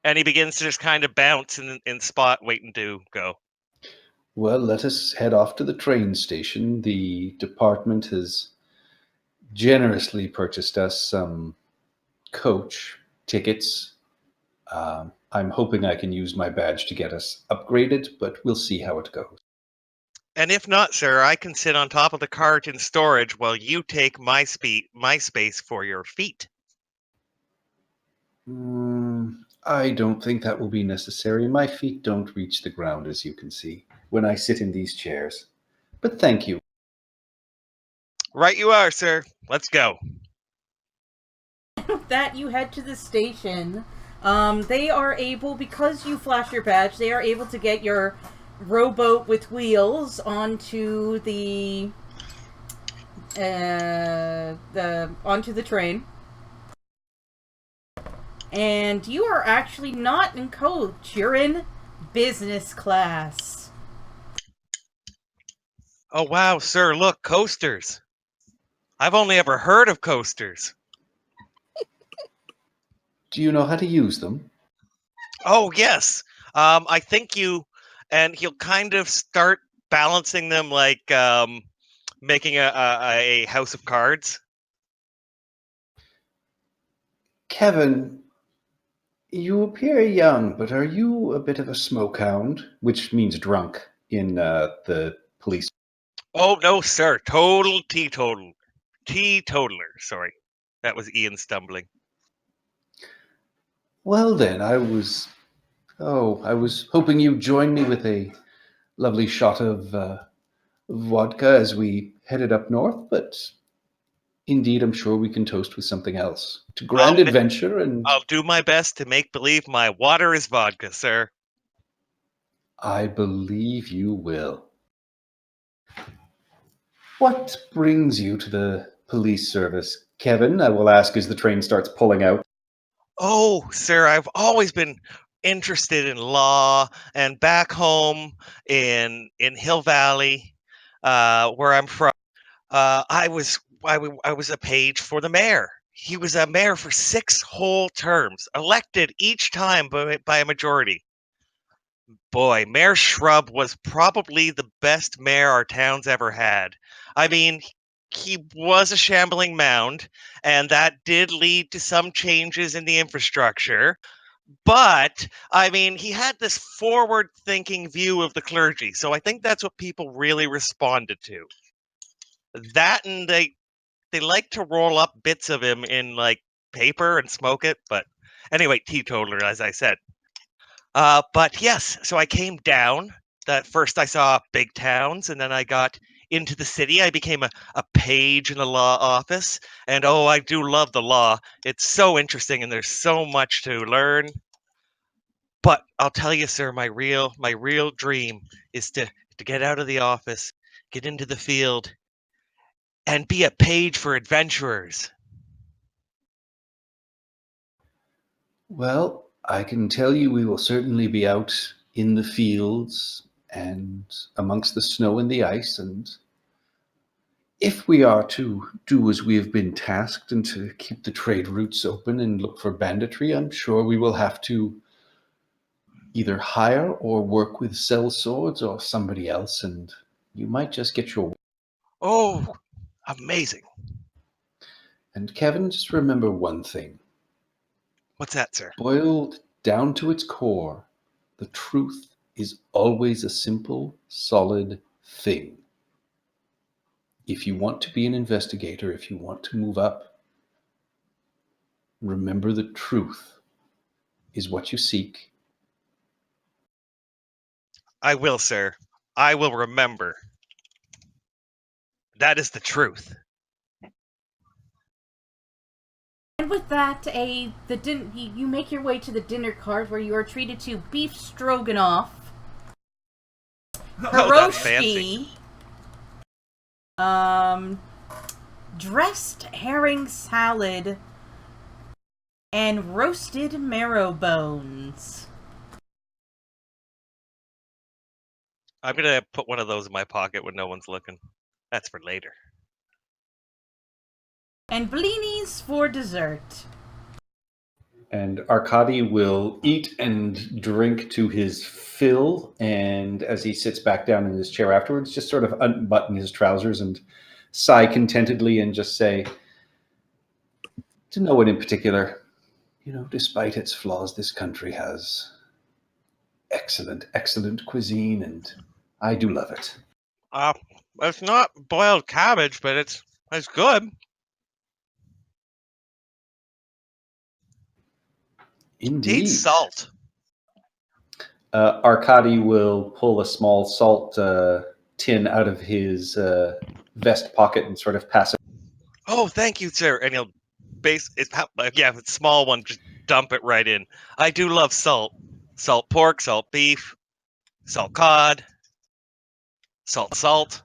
And he begins to just kind of bounce in spot, waiting to go. Well, let us head off to the train station. The department has generously purchased us some coach tickets. I'm hoping I can use my badge to get us upgraded, but we'll see how it goes. And if not, sir, I can sit on top of the cart in storage while you take my space for your feet. I don't think that will be necessary. My feet don't reach the ground, as you can see, when I sit in these chairs. But thank you. Right you are, sir. Let's go. With that, you head to the station. They are able, because you flash your badge, they are able to get your rowboat with wheels onto the train. And you are actually not in coach. You're in business class. Oh, wow, sir, look, coasters. I've only ever heard of coasters. Do you know how to use them? Oh, yes. I think you... And he'll kind of start balancing them like making a house of cards. Kevin, you appear young, but are you a bit of a smokehound? Which means drunk in the police. Oh, no, sir. Total teetotal. Teetotaler. Sorry. That was Ian stumbling. Well then, I was hoping you'd join me with a lovely shot of vodka as we headed up north, but indeed, I'm sure we can toast with something else. To grand adventure and... I'll do my best to make believe my water is vodka, sir. I believe you will. What brings you to the police service, Kevin? I will ask as the train starts pulling out. Oh, sir, I've always been interested in law, and back home in Hill Valley, where I'm from, I was a page for the mayor. He was a mayor for 6 whole terms, elected each time by a majority. Boy, Mayor Shrub was probably the best mayor our town's ever had. I mean, he was a shambling mound, and that did lead to some changes in the infrastructure. But, I mean, he had this forward thinking view of the clergy, so I think that's what people really responded to. That and they like to roll up bits of him in like paper and smoke it, but anyway, teetotaler, as I said. But yes, so I came down. That first I saw big towns, and then I got into the city. I became a page in the law office, and oh, I do love the law. It's so interesting, and there's so much to learn. But I'll tell you, sir, my real dream is to get out of the office, get into the field, and be a page for adventurers. Well, I can tell you we will certainly be out in the fields and amongst the snow and the ice, and if we are to do as we have been tasked and to keep the trade routes open and look for banditry, I'm sure we will have to either hire or work with sell swords or somebody else, and you might just get your. Oh, amazing. And Kevin, just remember one thing. What's that, sir? Boiled down to its core, the truth is always a simple, solid thing. If you want to be an investigator, if you want to move up, remember the truth is what you seek. I will, sir. I will remember. That is the truth. And with that, you make your way to the dinner cart where you are treated to beef stroganoff, Oh, that's fancy. pierogi, dressed herring salad, and roasted marrow bones. I'm gonna put one of those in my pocket when no one's looking. That's for later. And blinis for dessert. And Arkady will eat and drink to his fill, and as he sits back down in his chair afterwards, just sort of unbutton his trousers and sigh contentedly and just say, to no one in particular, despite its flaws, this country has excellent, excellent cuisine, and I do love it. Uh, it's not boiled cabbage, but it's good. Need Indeed. salt. Arkady will pull a small salt tin out of his vest pocket and sort of pass it. Oh, thank you, sir. And he'll if it's a small one, just dump it right in. I do love salt. Salt pork, salt beef, salt cod, salt.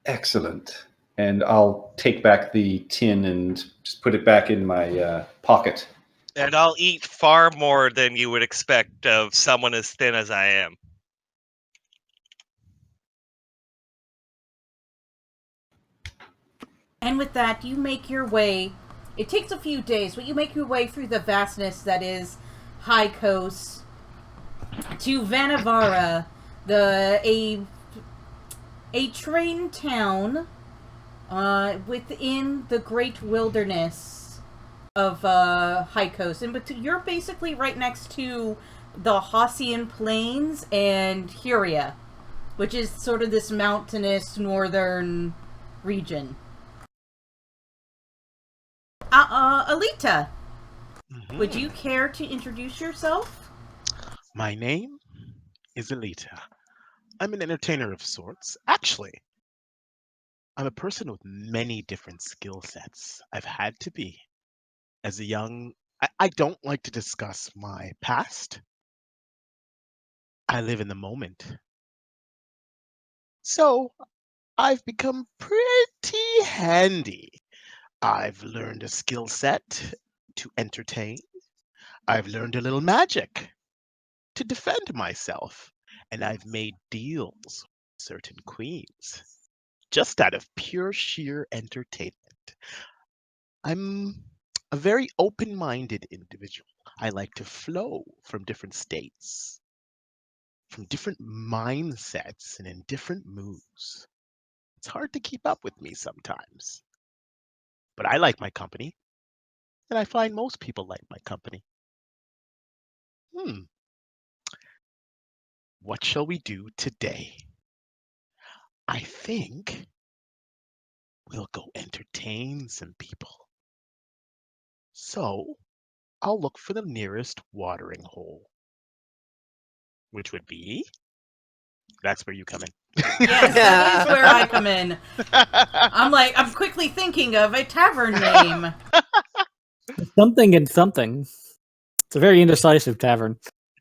Excellent. And I'll take back the tin and just put it back in my pocket. And I'll eat far more than you would expect of someone as thin as I am. And with that, you make your way. It takes a few days, but you make your way through the vastness that is High Coast to Vanavara, a train town within the great wilderness of High Coast. And you're basically right next to the Hassian Plains and Huria, which is sort of this mountainous northern region. Alita, would you care to introduce yourself? My name is Alita. I'm an entertainer of sorts. Actually, I'm a person with many different skill sets. I've had to be. As a young, I don't like to discuss my past. I live in the moment. So I've become pretty handy. I've learned a skill set to entertain. I've learned a little magic to defend myself. And I've made deals with certain queens just out of pure sheer entertainment. I'm a very open minded individual. I like to flow from different states, from different mindsets, and in different moods. It's hard to keep up with me sometimes. But I like my company, and I find most people like my company. What shall we do today? I think we'll go entertain some people. So I'll look for the nearest watering hole, which would be. That's where you come in. Yes, that is where I come in. I'm quickly thinking of a tavern name. Something and something. It's a very indecisive tavern.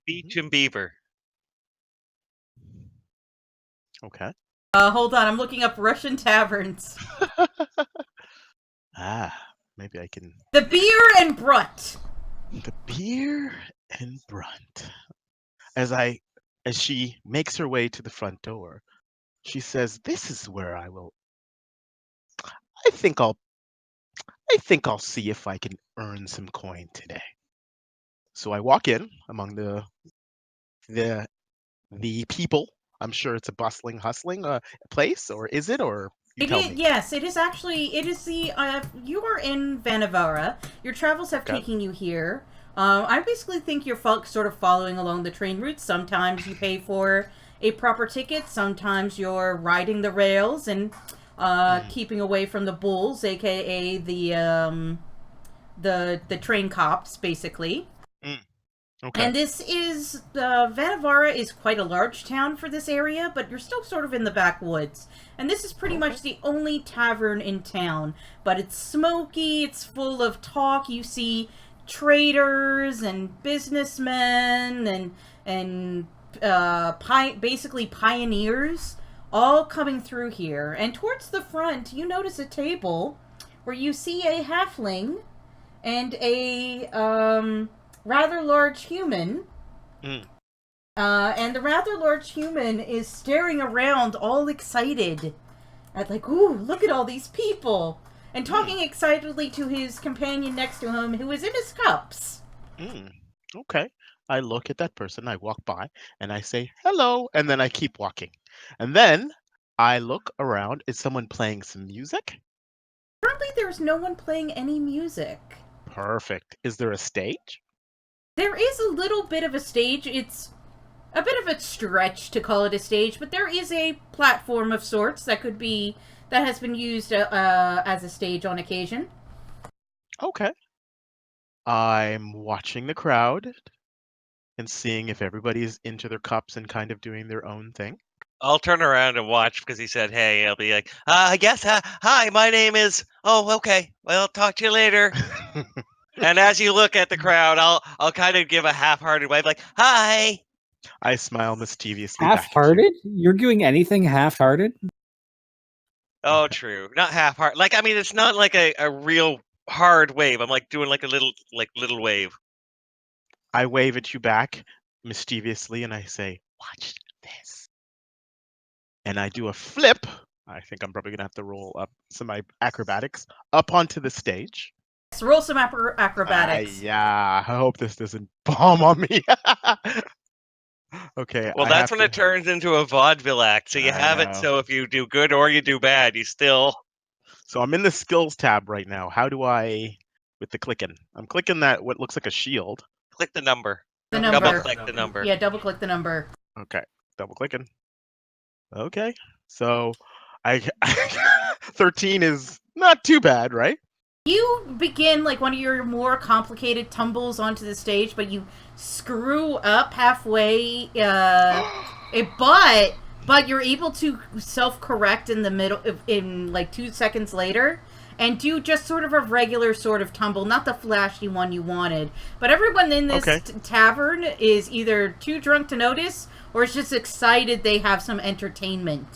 Beach and Beaver. Okay. Hold on, I'm looking up Russian taverns. Maybe I can. The Beer and Brut. The Beer and Brunt. As she makes her way to the front door, she says, "This is where I will. I think I'll see if I can earn some coin today." So I walk in among the people. I'm sure it's a bustling, hustling place, or is it? Or you tell me. Yes, it is actually. It is the. You are in Vanavara. Your travels have Okay. taken you here. I basically think you're sort of following along the train route. Sometimes you pay for a proper ticket. Sometimes you're riding the rails and keeping away from the bulls, aka the train cops, basically. Okay. And this is, Vanavara is quite a large town for this area, but you're still sort of in the backwoods. And this is pretty much the only tavern in town. But it's smoky, it's full of talk. You see traders and businessmen and basically pioneers all coming through here. And towards the front, you notice a table where you see a halfling and a, rather large human. And the rather large human is staring around all excited at ooh, look at all these people. And talking excitedly to his companion next to him who is in his cups. Okay. I look at that person, I walk by, and I say, "Hello," and then I keep walking. And then I look around. Is someone playing some music? Currently there's no one playing any music. Perfect. Is there a stage? There is a little bit of a stage. It's a bit of a stretch to call it a stage, but there is a platform of sorts that has been used as a stage on occasion. Okay. I'm watching the crowd and seeing if everybody's into their cups and kind of doing their own thing. I'll turn around and watch because he said, "Hey." I'll be like, "I guess. Hi, my name is." "Oh, okay. Well, talk to you later." And as you look at the crowd, I'll kind of give a half-hearted wave, like, "Hi." I smile mischievously back at you. Half-hearted? You're doing anything half-hearted? Oh, true. Not half-hearted. Like, I mean, it's not like a real hard wave. I'm like doing like a little wave. I wave at you back mischievously and I say, "Watch this." And I do a flip. I think I'm probably going to have to roll up some of my acrobatics up onto the stage. Let's roll some acrobatics. Yeah, I hope this doesn't bomb on me. Okay. Well, I that's have when it turns into a vaudeville act. So you I have it. know. So if you do good or you do bad, you still. So I'm in the skills tab right now. How do I, with the clicking? I'm clicking that what looks like a shield. Click the number. The number. Double-click the number. Yeah, double click the number. Okay, double clicking. Okay, so I 13 is not too bad, right? You begin one of your more complicated tumbles onto the stage, but you screw up halfway, but you're able to self-correct in the middle, in 2 seconds later, and do just sort of a regular sort of tumble, not the flashy one you wanted. But everyone in this tavern is either too drunk to notice, or is just excited they have some entertainment.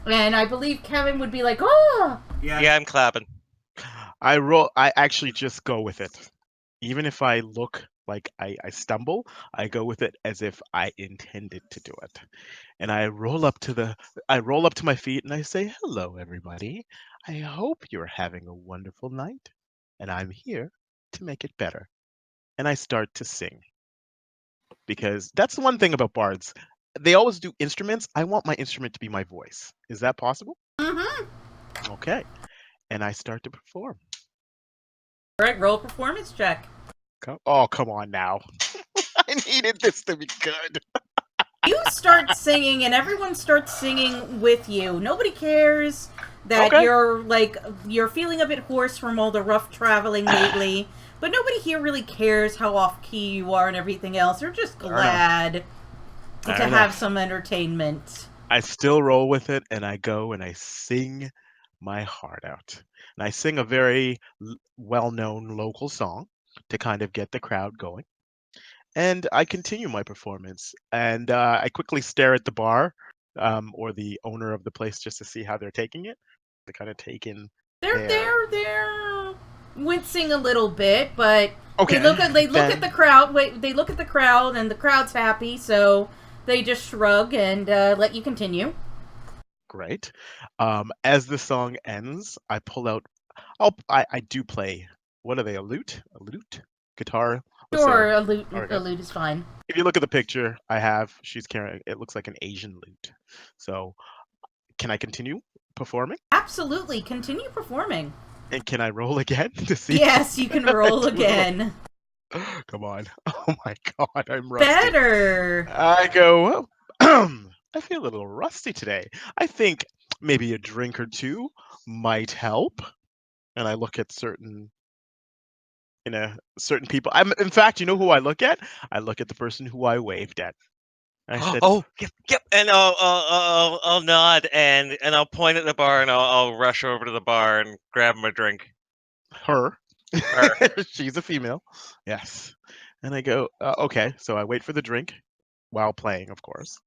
And I believe Kevin would be like, "Oh!" Yeah, I'm clapping. I actually just go with it. Even if I look like I stumble, I go with it as if I intended to do it. And I roll up to my feet and I say, "Hello, everybody. I hope you're having a wonderful night. And I'm here to make it better." and I start to sing. Because that's the one thing about bards. They always do instruments. I want my instrument to be my voice. Is that possible? Mm-hmm. Okay. And I start to perform. All right, roll a performance check. Oh, come on now. I needed this to be good. You start singing, and everyone starts singing with you. Nobody cares that Okay. you're feeling a bit hoarse from all the rough traveling lately, but nobody here really cares how off key you are and everything else. They're just glad to Fair have enough. some entertainment. I still roll with it, and I go and I sing my heart out. And I sing a very well-known local song to kind of get the crowd going. And I continue my performance. And I quickly stare at the bar or the owner of the place just to see how they're taking it. They kind of take in They're wincing a little bit, but Okay. they look at then- the crowd. They look at the crowd, and the crowd's happy, so they just shrug and let you continue. Great. As the song ends, I pull out. I do play. What are they? A lute? A lute? Guitar? What's Sure, a- a lute okay. is fine. If you look at the picture, she's carrying. It looks like an Asian lute. So, can I continue performing? Absolutely, continue performing. And can I roll again to see? Yes, you can roll again. Come on! Oh my God, I'm rusty. Better. I go. I feel a little rusty today. I think maybe a drink or two might help. And I look at certain people. In fact, you know who I look at? I look at the person who I waved at. I said, Oh, yep. And I'll nod and I'll point at the bar and I'll rush over to the bar and grab him a drink. her. Her. She's a female. Yes. And I go, okay. So I wait for the drink while playing, of course.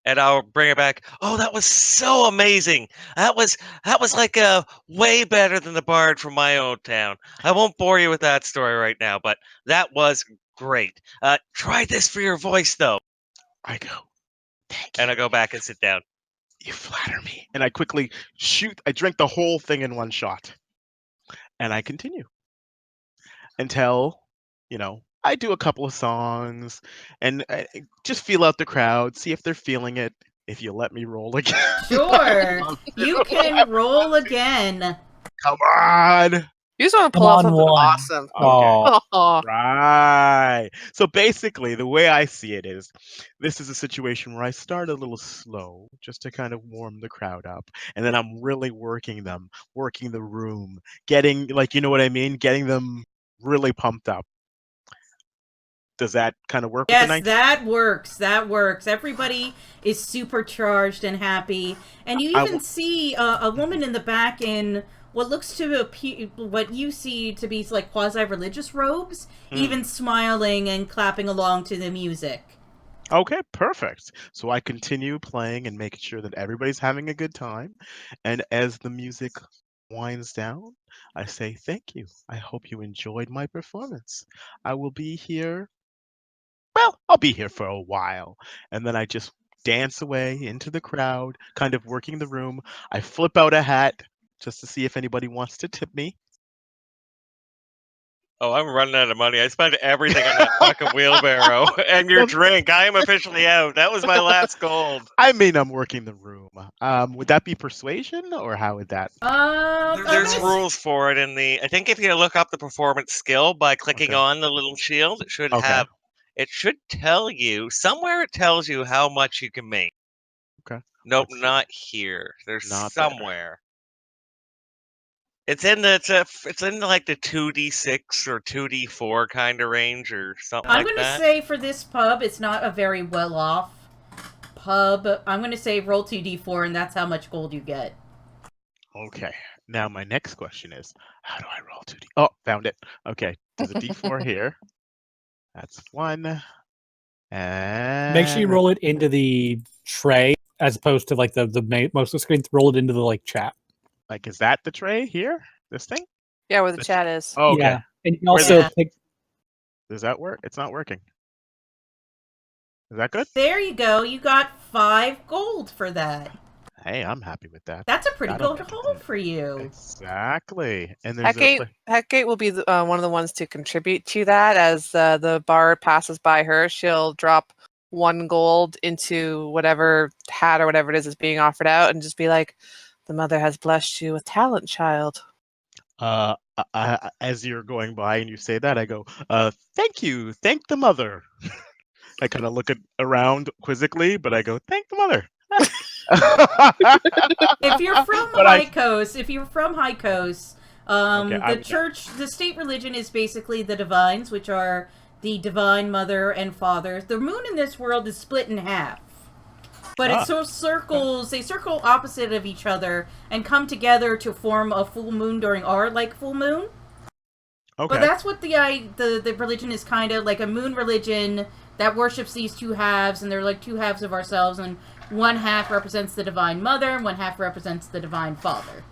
And I'll bring it back. Oh, that was so amazing! That was like way better than the bard from my old town. I won't bore you with that story right now, but that was great. Try this for your voice, though. I go, thank And you. I go back and sit down. You flatter me. And I quickly shoot. I drink the whole thing in one shot. And I continue until, I do a couple of songs and just feel out the crowd, see if they're feeling it. If you let me roll again. Sure, you can roll again. Come on. You just want to Come pull off on, something one. awesome. Oh, Oh, Right. So basically, the way I see it is this is a situation where I start a little slow just to kind of warm the crowd up. And then I'm really working the room, getting, you know what I mean? Getting them really pumped up. Does that kind of work with the Yes, night? that works. That works. Everybody is supercharged and happy, and you I even w- see a woman in the back in what looks to appear, what you see to be like quasi-religious robes, even smiling and clapping along to the music. Okay, perfect. So I continue playing and making sure that everybody's having a good time. And as the music winds down, I say, thank you. I hope you enjoyed my performance. I will be here. Well, I'll be here for a while. And then I just dance away into the crowd, kind of working the room. I flip out a hat just to see if anybody wants to tip me. Oh, I'm running out of money. I spent everything on that fucking wheelbarrow and your drink. I am officially out. That was my last gold. I mean, I'm working the room. Would that be persuasion, or how would that? There's rules for it in the. I think if you look up the performance skill by clicking Okay. on the little shield, it should Okay. It should tell you somewhere. It tells you how much you can make. Okay. Nope, Let's see. not here. There's Not there. somewhere. It's in like the 2d6 or 2d4 kind of range or something I'm like going to that. say for this pub, it's not a very well-off pub. I'm going to say roll 2d4, and that's how much gold you get. Okay. Now my next question is, how do I roll 2D? Oh, found it. Okay. There's a D4 here. That's 1. And make sure you roll it into the tray as opposed to like the most of the screen. Roll it into the chat. is that the tray here? This thing? yeah, where the chat is. Oh, okay. Yeah, and you can also Yeah. pick. Does that work? It's not working. Is that good? There you go. You got 5 gold for that. Hey, I'm happy with that. That's a pretty That'll good get haul it. for you. Exactly. And there's Heckgate will be one of the ones to contribute to that. As the bard passes by her, she'll drop 1 gold into whatever hat or whatever it is that's being offered out, and just be like, "The mother has blessed you with talent, child." as you're going by and you say that, I go, thank you, thank the mother. I kind of look around quizzically, but I go, thank the mother. If you're from But High Coast, Okay, I the would know. church, the state religion is basically the divines, which are the divine mother and father. The moon in this world is split in half. But it so circles, they circle opposite of each other and come together to form a full moon during our full moon. Okay. But that's what the religion is, kind of like a moon religion that worships these two halves, and they're like two halves of ourselves, and one half represents the divine mother, and one half represents the divine father.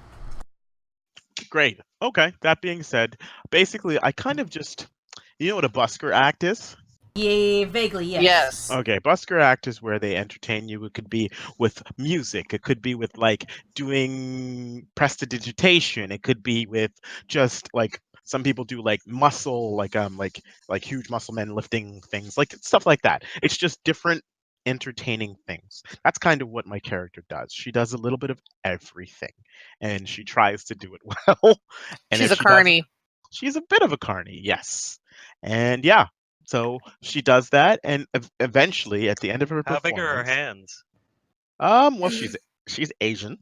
Great. Okay. That being said, basically, I kind of just, you know what a busker act is? Yeah, vaguely, yes. Yes. Okay, busker act is where they entertain you. It could be with music. It could be with doing prestidigitation. It could be with just some people do muscle, like huge muscle men lifting things, like stuff like that. It's just different entertaining things. That's kind of what my character does. She does a little bit of everything, and she tries to do it well. And She's if a she doesn't, carny. she's a bit of a carny, yes. And yeah, so she does that, and eventually, at the end of her How big are her performance, hands? well, she's Asian,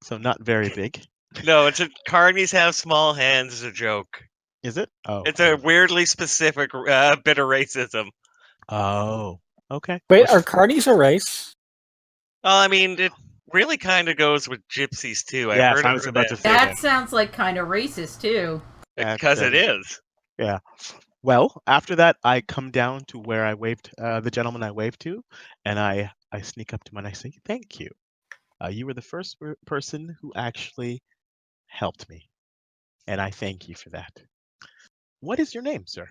so not very big. No, carnies have small hands is a joke. Is it? Oh, It's a weirdly specific bit of racism. oh, okay. Wait, are carnies a race? Well, I mean, it really kind of goes with gypsies too. I've Yes, heard I of was her about that to say That sounds like kind of racist, too. because it is. Yeah. Well, after that, I come down to where I waved the gentleman I waved to, and I sneak up to him and I say, "Thank you. You were the first person who actually helped me, and I thank you for that. What is your name, sir?"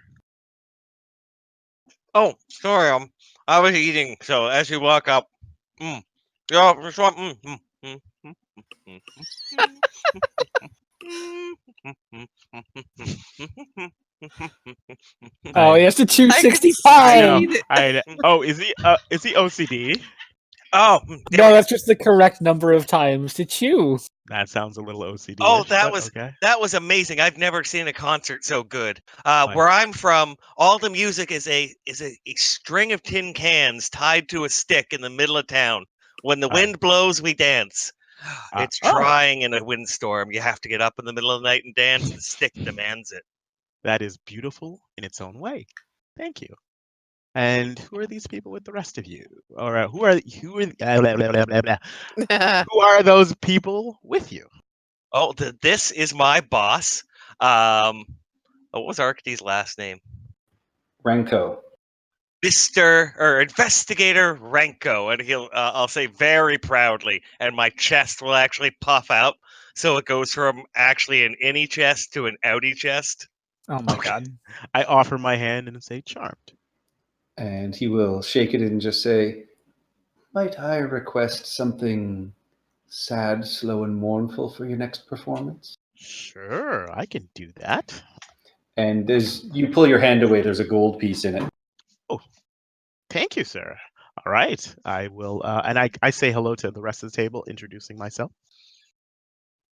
Oh, sorry, I was eating. So as you walk up, yeah, just want, Oh, he has to choose I can 65. see it. I know. Oh, is he OCD? Oh, No, that's just the correct number of times to chew. That sounds a little OCD. oh, But okay. that was amazing. I've never seen a concert so good. Fine. Where I'm from, all the music is a string of tin cans tied to a stick in the middle of town. When the wind blows, we dance. It's trying in a windstorm. You have to get up in the middle of the night and dance. The stick demands it. That is beautiful in its own way. Thank you. And who are these people with the rest of you? Or who are who are those people with you? Oh, this is my boss. What was Arcady's last name? Renko. Mr. or Investigator Renko, and I'll say very proudly, and my chest will actually puff out, so it goes from actually an innie chest to an outie chest. Oh my Okay. god. I offer my hand and say, "Charmed." And he will shake it and just say, "Might I request something sad, slow, and mournful for your next performance?" Sure, I can do that. And as you pull your hand away, there's a gold piece in it. Oh, thank you, sir. All right, I will, and I say hello to the rest of the table, introducing myself.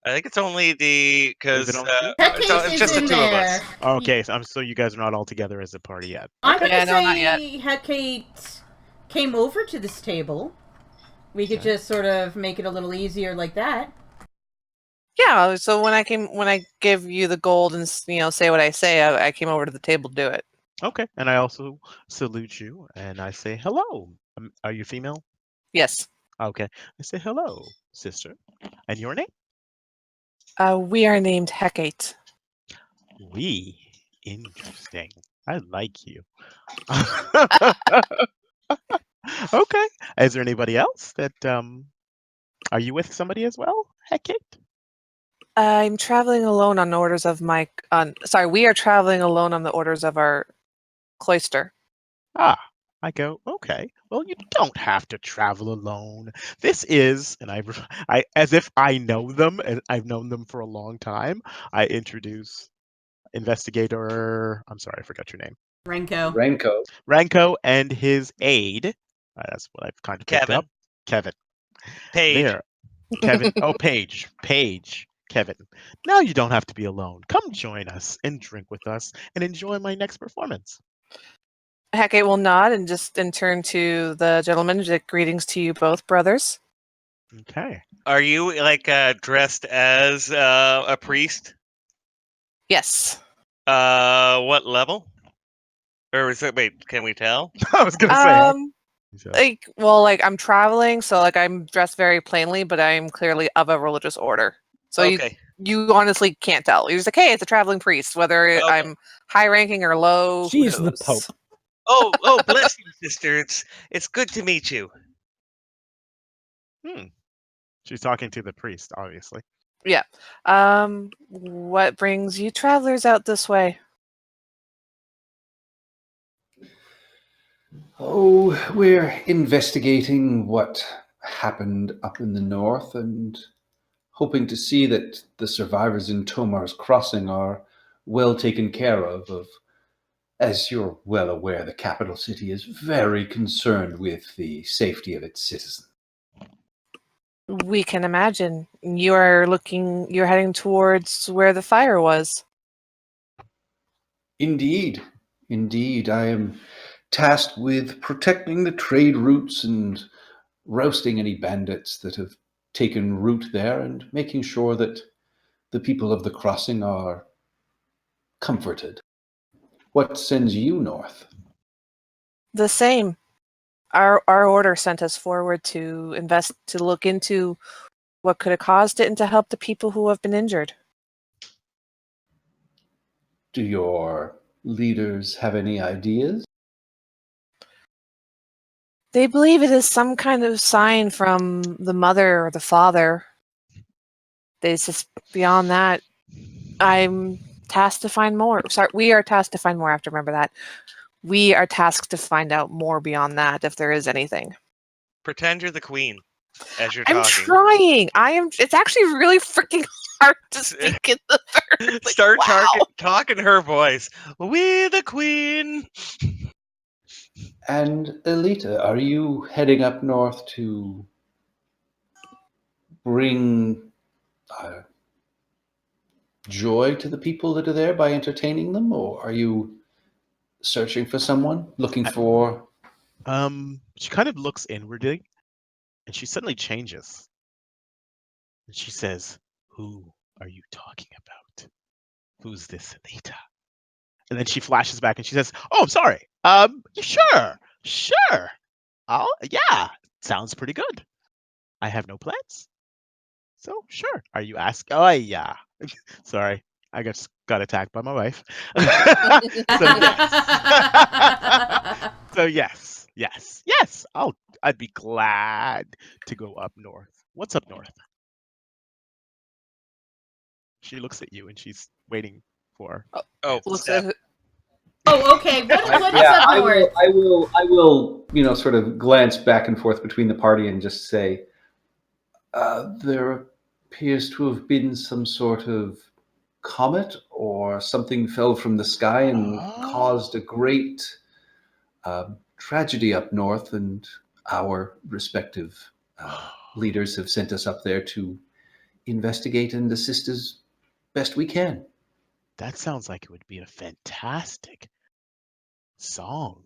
I think it's only because Is it only two? it's just the two of us. Okay, so you guys are not all together as a party yet. I'm going to Yeah, no, not yet. say Heckate came over to this table. We could Okay. just sort of make it a little easier like that. Yeah, so when I give you the gold and say what I say, I came over to the table to do it. Okay, and I also salute you and I say hello. Are you female? Yes. Okay, I say hello, sister. And your name? We are named Heckate. We. Interesting. I like you. Okay. Is there anybody else that are you with somebody as well? Heckate? I'm traveling alone on orders of my. Sorry, we are traveling alone on the orders of our cloister. Ah, I go, okay, well, you don't have to travel alone. This is, and I, as if I know them, and I've known them for a long time, I introduce investigator, I'm sorry, I forgot your name. Renko. Renko. Ranko and his aide. That's what I've kind of picked Kevin. up. Kevin. Paige. There. Kevin. Oh, Paige. Paige. Kevin. Now you don't have to be alone. Come join us and drink with us and enjoy my next performance. Hecate will nod and just and turn to the gentleman. Greetings to you both, brothers. Okay. Are you like dressed as a priest? Yes. What level? Or is it? Wait, can we tell? I was gonna say. I'm traveling, so like I'm dressed very plainly, but I'm clearly of a religious order. So Okay. you honestly can't tell. You're just like, hey, it's a traveling priest. Whether Okay. I'm high ranking or low, who She's the knows? Pope. Oh, bless you, sister. It's good to meet you. She's talking to the priest, obviously. Yeah. What brings you travelers out this way? Oh, we're investigating what happened up in the north and hoping to see that the survivors in Tomar's Crossing are well taken care of. As you're well aware, the capital city is very concerned with the safety of its citizens. We can imagine. You're heading towards where the fire was. Indeed, I am tasked with protecting the trade routes and rousting any bandits that have taken root there and making sure that the people of the crossing are comforted. What sends you north? The same. Our order sent us forward to look into what could have caused it and to help the people who have been injured. Do your leaders have any ideas? They believe it is some kind of sign from the mother or the father. It's just beyond that. I'm tasked to find more. Sorry, we are tasked to find more. I have to remember that. We are tasked to find out more beyond that, if there is anything. Pretend you're the queen as you're I'm talking. trying. It's actually really freaking hard to speak in the third. Like, Start wow. talking her voice. We the queen. And Elita, are you heading up north to bring joy to the people that are there by entertaining them, or are you searching for someone, looking for? She kind of looks inwardly, and she suddenly changes. And she says, "Who are you talking about? Who's this Anita?" And then she flashes back and she says, "Oh, I'm sorry. Sure. Yeah, sounds pretty good. I have no plans. So sure. Are you asking? Oh yeah. Sorry, I just got attacked by my wife. So yes. I'd be glad to go up north. What's up north? She looks at you and she's waiting for. Oh, Looks Steph. at Oh, okay. What is Yeah, up north? I will, sort of glance back and forth between the party and just say, there appears to have been some sort of comet or something fell from the sky and caused a great tragedy up north, and our respective leaders have sent us up there to investigate and assist as best we can. That sounds like it would be a fantastic song.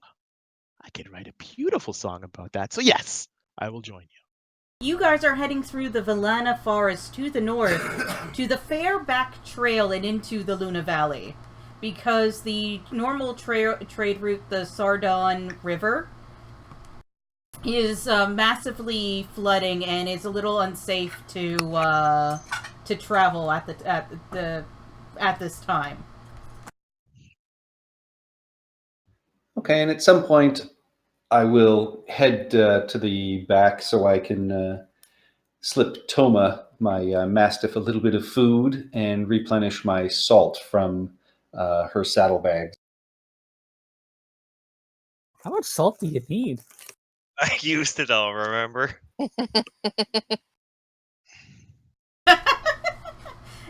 I could write a beautiful song about that. So yes, I will join you. You guys are heading through the Villana Forest to the north, to the Fairback Trail and into the Luna Valley. Because the normal trade route, the Sardon River, is massively flooding and is a little unsafe to travel at this time. Okay, and at some point, I will head to the back so I can slip Toma, my mastiff, a little bit of food and replenish my salt from her saddlebags. How much salt do you need? I used it all, remember?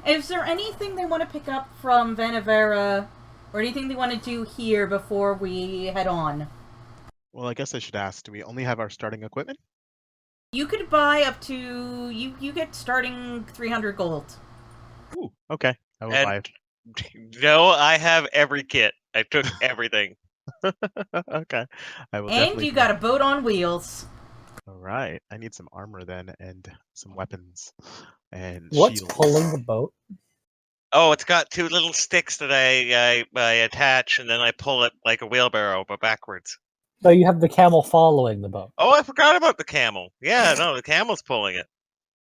Is there anything they want to pick up from Vanavera, or anything they want to do here before we head on? Well, I guess I should ask, do we only have our starting equipment? You could buy up to... You get starting 300 gold. Ooh, okay. I will And- buy it. No, I have every kit. I took everything. Okay. I will And definitely you do got a that. boat on wheels. All right. I need some armor then and some weapons and What's shields. pulling the boat? Oh, it's got two little sticks that I attach, and then I pull it like a wheelbarrow, but backwards. So you have the camel following the boat. Oh, I forgot about the camel. Yeah, no, the camel's pulling it.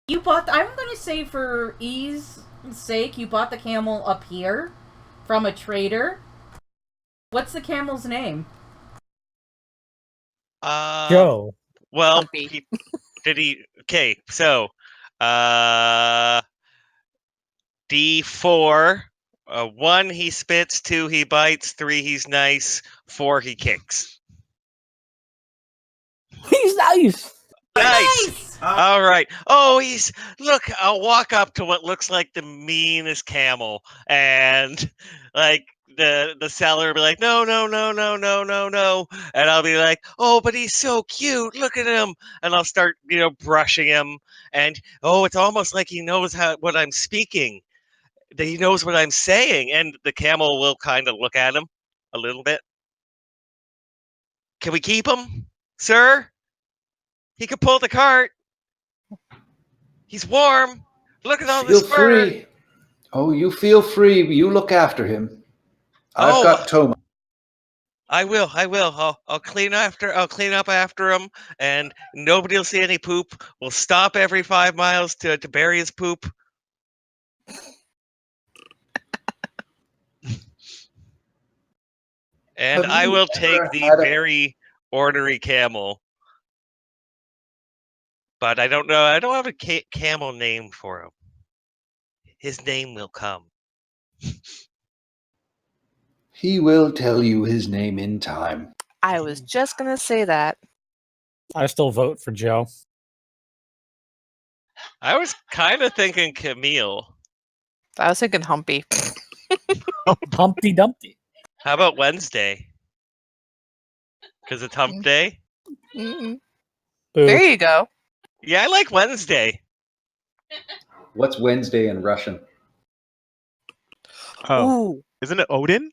You bought... I'm going to say for ease sake, you bought the camel up here from a trader. What's the camel's name? Joe. Well, Humpy. did he? Okay, so D4. 1 he spits, 2 he bites, 3 he's nice, 4 he kicks. He's nice. Nice. All right. Oh, look. I'll walk up to what looks like the meanest camel, and like the seller will be like, no, no, no, no, no, no, no, and I'll be like, oh, but he's so cute. Look at him, and I'll start, brushing him, and oh, it's almost like he knows what I'm speaking. That he knows what I'm saying, and the camel will kind of look at him a little bit. Can we keep him, sir? He could pull the cart. He's warm. Look at all Feel this fur. free. Oh, you feel free. You look after him. I've Oh, got Toma. I will. I'll clean up after him, and nobody will see any poop. We'll stop every 5 miles to bury his poop. And Have I you will ever take the had a- very ornery camel. But I don't know. I don't have a camel name for him. His name will come. He will tell you his name in time. I was just gonna say that. I still vote for Joe. I was kind of thinking Camille. I was thinking Humpy. Humpty Dumpty. How about Wednesday? Because it's hump day? Mm-mm. Boo. There you go. Yeah, I like Wednesday. What's Wednesday in Russian? Oh, Ooh, isn't it Odin?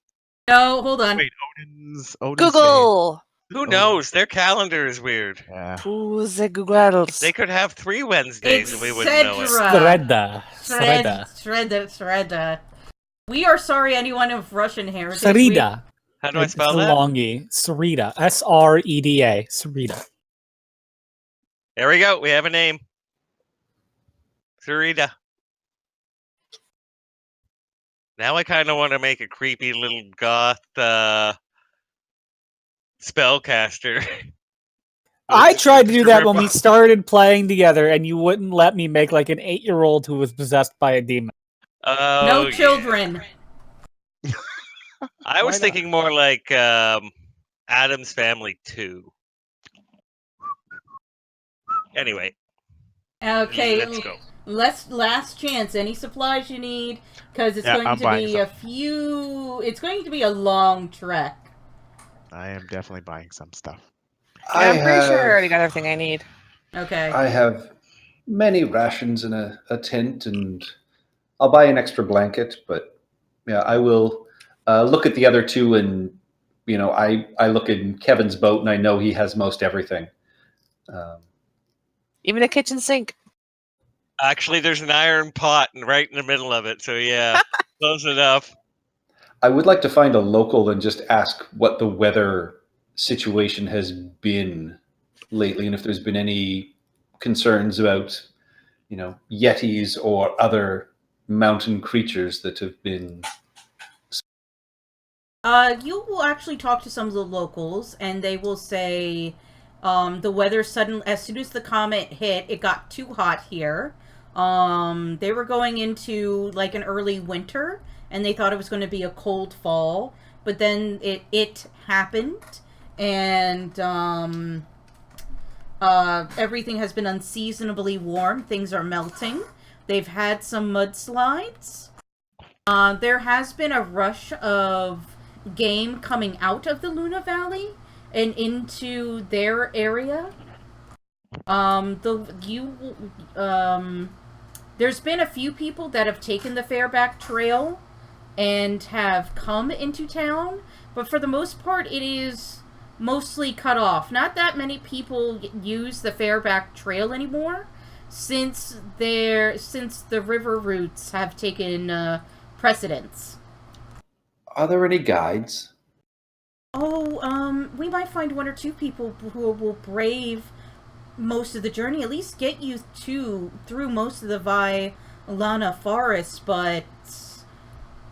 No, hold on. Wait, Odin's Google. Who knows? Their calendar is weird. Day. Yeah. To the Googles. They could have 3 Wednesdays and we wouldn't know it. Etc. Sreda. Sreda. We are sorry, anyone of Russian heritage. Sreda. How do I It's spell the that? longy. Sreda. Sreda. Sreda. There we go. We have a name. Sarita. Now I kind of want to make a creepy little goth spellcaster. I tried to do that when we Rip-off. started playing together, and you wouldn't let me make like an 8-year-old who was possessed by a demon. Oh, No yeah. children. I was Why not? thinking more like Adam's Family 2. Anyway, Okay, let's go. last chance. Any supplies you need, because it's Yeah, going I'm to buying be some. It's going to be a long trek. I am definitely buying some stuff. Yeah, I'm pretty sure I already got everything I need. Okay. I have many rations in a tent, and I'll buy an extra blanket. But yeah, I will look at the other two, and I look in Kevin's boat, and I know he has most everything. Even a kitchen sink. Actually, there's an iron pot right in the middle of it, so yeah, close enough. I would like to find a local and just ask what the weather situation has been lately, and if there's been any concerns about, yetis or other mountain creatures that have been. You will actually talk to some of the locals, and they will say, the weather suddenly, as soon as the comet hit, it got too hot here. They were going into like an early winter, and they thought it was going to be a cold fall, but then it happened, and everything has been unseasonably warm. Things are melting. They've had some mudslides. There has been a rush of game coming out of the Luna Valley and into their area. There's been a few people that have taken the Fairback Trail and have come into town, but for the most part, it is mostly cut off. Not that many people use the Fairback Trail anymore, since the river routes have taken precedence. Are there any guides? Oh, we might find one or two people who will brave most of the journey, at least get you through most of the Vailana forest, but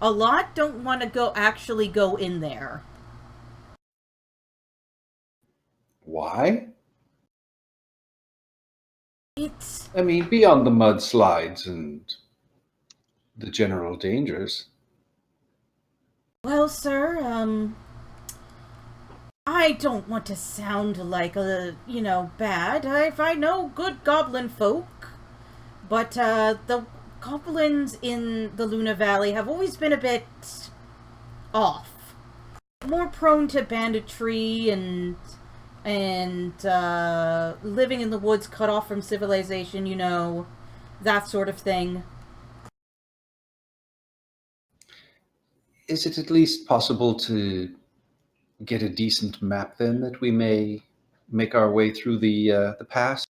a lot don't want to actually go in there. Why? It's Beyond the mudslides and the general dangers. well, sir, I don't want to sound like bad. I know good goblin folk, but the goblins in the Luna Valley have always been a bit off. More prone to banditry and living in the woods, cut off from civilization, that sort of thing. Is it at least possible to get a decent map then, that we may make our way through the pass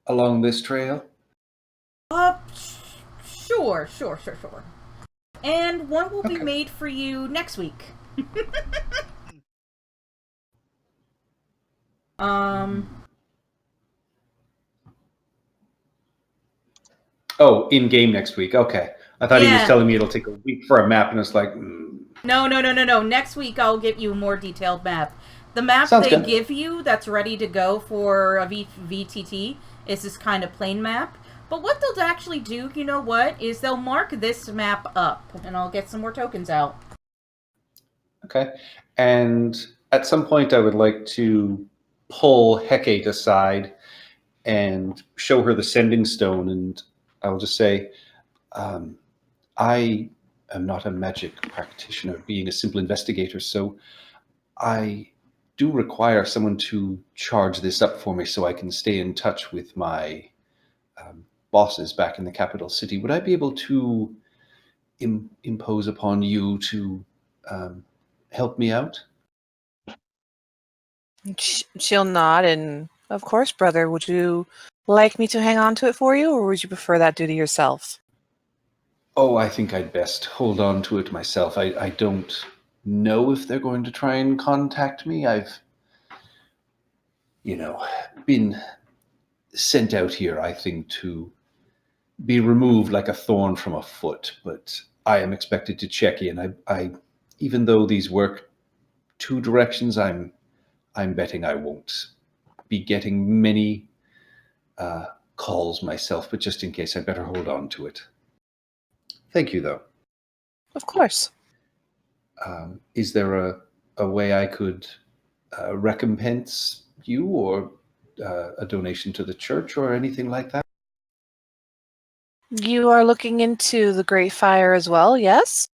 along this trail? Sure. And one will be Okay. made for you next week. Oh, in game next week. Okay. I thought he was Yeah. telling me it'll take a week for a map, and it's like, No. Next week I'll give you a more detailed map. The map Sounds they good. give you that's ready to go for a VTT is this kind of plain map. But what they'll actually do, is they'll mark this map up, and I'll get some more tokens out. Okay. And at some point, I would like to pull Hecate aside and show her the sending stone, and I will just say, I am not a magic practitioner, being a simple investigator, so I do require someone to charge this up for me so I can stay in touch with my bosses back in the capital city. Would I be able to impose upon you to help me out? She'll nod, and of course, brother. Would you like me to hang on to it for you, or would you prefer that duty yourself? Oh, I think I'd best hold on to it myself. I don't know if they're going to try and contact me. I've, been sent out here, I think, to be removed like a thorn from a foot, but I am expected to check in. I even though these work two directions, I'm betting I won't be getting many calls myself, but just in case, I better hold on to it. Thank you, though. Of course. Is there a way I could recompense you, or a donation to the church or anything like that? You are looking into the Great Fire as well, yes?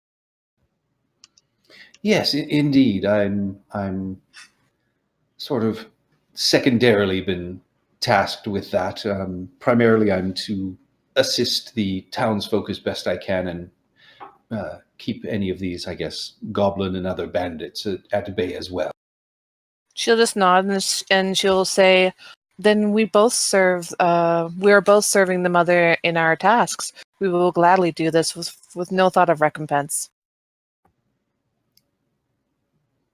Yes, indeed. I'm sort of secondarily been tasked with that. Primarily, I'm to assist the townsfolk as best I can and keep any of these, I guess, goblin and other bandits at bay as well. She'll just nod and she'll say, then we both we are both serving the mother in our tasks. We will gladly do this with no thought of recompense.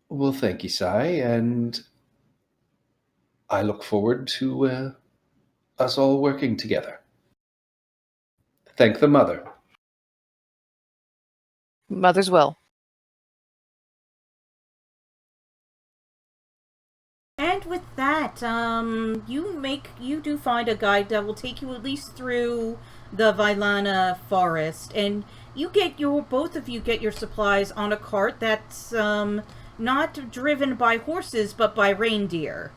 Well, thank you, Sai, and I look forward to us all working together. Thank the mother. Mother's will. And with that, you do find a guide that will take you at least through the Vailana forest, and both of you get your supplies on a cart that's not driven by horses, but by reindeer.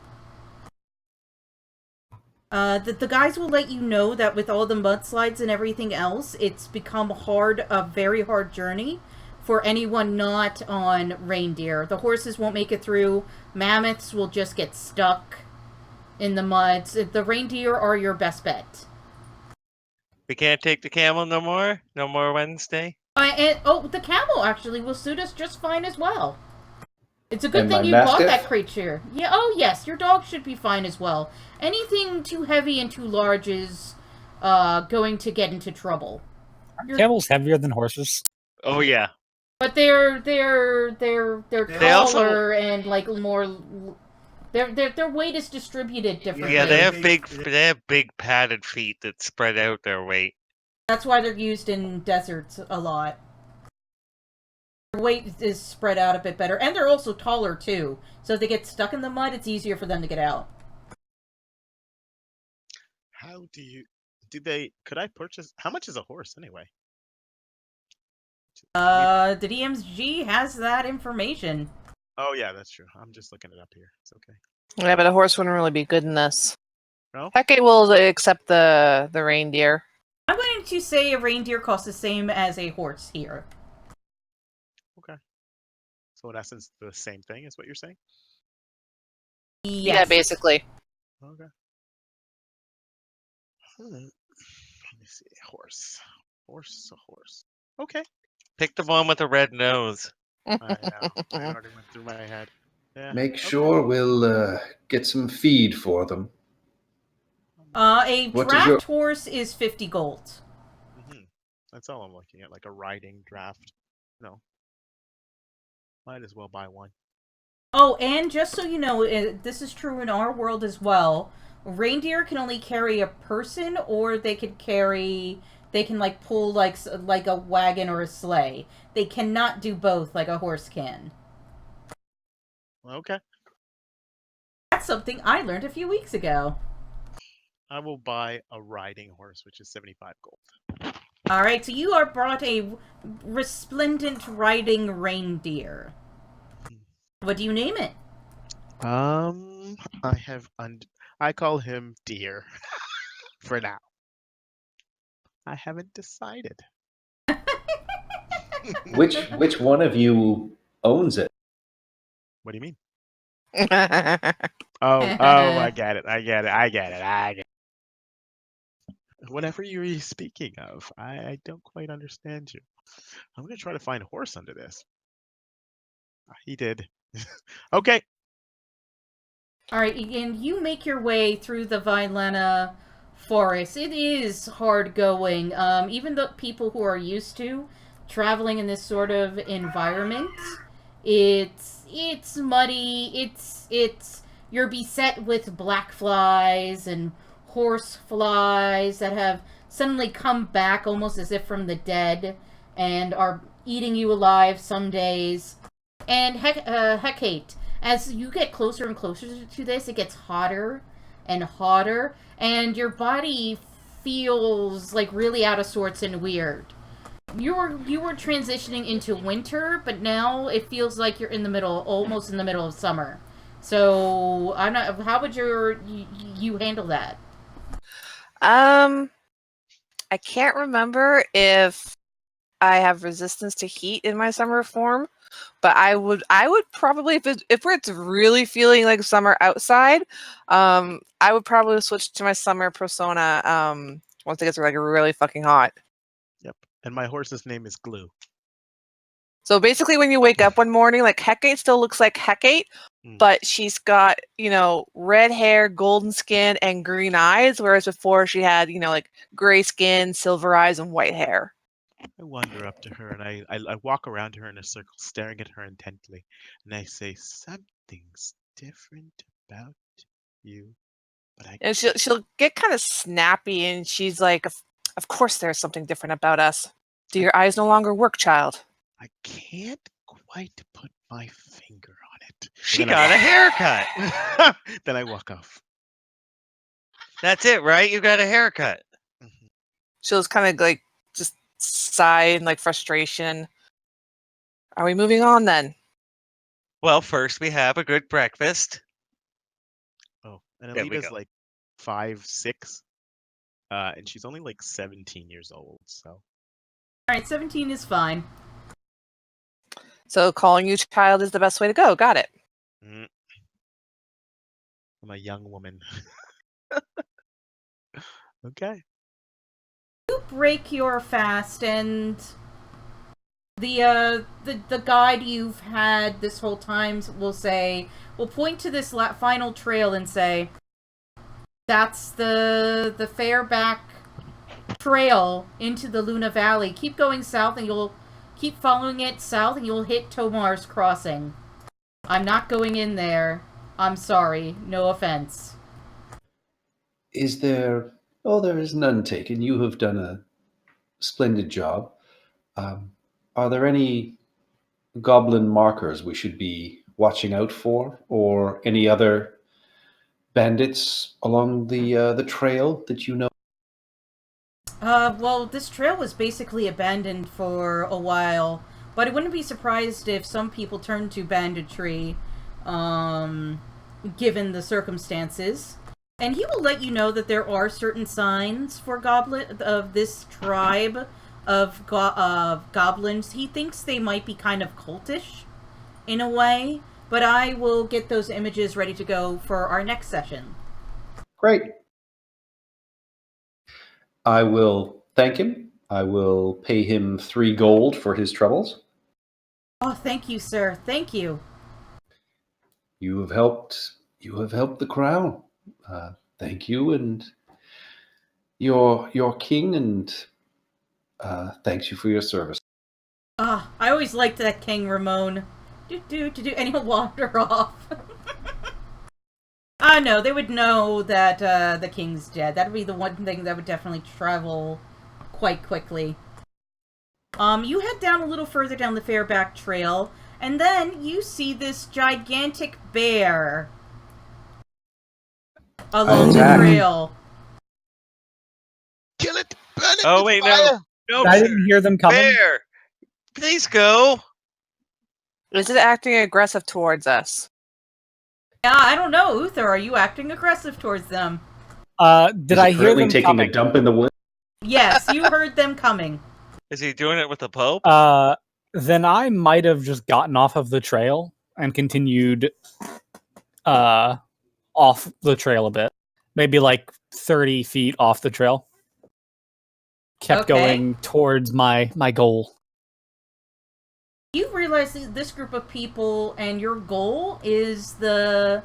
The guys will let you know that with all the mudslides and everything else, it's become a very hard journey for anyone not on reindeer. The horses won't make it through. Mammoths will just get stuck in the muds. The reindeer are your best bet. We can't take the camel no more? No more Wednesday? The camel actually will suit us just fine as well. It's a good And thing my you bought mastiff? that creature. Yeah, oh yes, your dog should be fine as well. Anything too heavy and too large is going to get into trouble. Camels heavier than horses. Oh, yeah. But they're They also- taller and like more. Their weight is distributed differently. Yeah, they have big padded feet that spread out their weight. That's why they're used in deserts a lot. Their weight is spread out a bit better, and they're also taller too. So if they get stuck in the mud, it's easier for them to get out. How could I purchase, how much is a horse anyway? The DMG has that information. Oh yeah, that's true. I'm just looking it up here. It's okay. Yeah, but a horse wouldn't really be good in this. No? Hecate will accept the reindeer. I'm going to say a reindeer costs the same as a horse here. Okay. So in essence, the same thing is what you're saying? Yes. Yeah, basically. Okay. Let me see. Horse. A horse. Okay. Pick the one with a red nose. I know. It already went through my head. Yeah. Make okay. sure we'll get some feed for them. A What is draft your- horse is 50 gold. Mhm. That's all I'm looking at, like a riding draft. No. Might as well buy one. Oh, and just so you know, this is true in our world as well. Reindeer can only carry a person, or they can like pull like a wagon or a sleigh. They cannot do both like a horse can. Okay. That's something I learned a few weeks ago. I will buy a riding horse, which is 75 gold. All right, so you are brought a resplendent riding reindeer. What do you name it? I call him Deer for now. I haven't decided. Which one of you owns it? What do you mean? Oh, I get it. Whatever you're speaking of, I don't quite understand you. I'm gonna try to find a horse under this. He did. Okay. All right, and you make your way through the Vilena forest. It is hard going. Even the people who are used to traveling in this sort of environment, it's muddy. It's you're beset with black flies and horse flies that have suddenly come back almost as if from the dead and are eating you alive some days. And Hecate, as you get closer and closer to this, it gets hotter and hotter, and your body feels like really out of sorts and weird. You were transitioning into winter, but now it feels like you're almost in the middle of summer. So I'm not. How would you handle that? I can't remember if I have resistance to heat in my summer form, but I would probably if it's really feeling like summer outside, I would probably switch to my summer persona once it gets like really fucking hot. Yep. And my horse's name is Glue. So basically, when you wake up one morning, like Hecate still looks like Hecate, but she's got, red hair, golden skin, and green eyes, whereas before she had, like gray skin, silver eyes, and white hair. I wander up to her and I walk around her in a circle, staring at her intently, and I say, "Something's different about you." And she'll get kind of snappy, and she's like, "Of course, there's something different about us. Do your eyes no longer work, child?" I can't quite put my finger on it. She got a haircut. Then I walk off. That's it, right? You got a haircut. She'll just kind of like just sigh in like frustration. Are we moving on then? Well, first we have a good breakfast. Oh, and There we Alita's go. like 5'6", and she's only like 17 years old. So All right, 17 is fine. So calling you child is the best way to go. Got it. mm, I'm a young woman. Okay. You break your fast, and the guide you've had this whole time will point to this final trail and say, "That's the Fairback trail into the Luna Valley. Keep going south, and you'll keep following it south, and you'll hit Tomar's Crossing. I'm not going in there. I'm sorry. No offense." Is there? Oh, there is none taken. You have done a splendid job. Are there any goblin markers we should be watching out for, or any other bandits along the trail that you know? Well, this trail was basically abandoned for a while, but I wouldn't be surprised if some people turned to banditry, given the circumstances. And he will let you know that there are certain signs for this tribe of goblins. He thinks they might be kind of cultish, in a way, but I will get those images ready to go for our next session. Great. I will thank him. I will pay him 3 gold for his troubles. Oh, thank you, sir. Thank you. You have helped. You have helped the crown. Thank you, and your king, and thanks you for your service. I always liked that King Ramon. And he'll wander off. No, they would know that the king's dead. That would be the one thing that would definitely travel quite quickly. You head down a little further down the Fairback Trail, and then you see this gigantic bear along the trail. Kill it! Burn it! Oh with wait, fire! no, I sir. didn't hear them coming. Bear, please go. Is it acting aggressive towards us? Yeah, I don't know, Uther. Are you acting aggressive towards them? Did Is I it hear currently them taking coming? a dump in the woods? Yes, you heard them coming. Is he doing it with the Pope? Then I might have just gotten off of the trail and continued off the trail a bit. Maybe like 30 feet off the trail. Kept Okay. going towards my goal. You realize that this group of people and your goal is this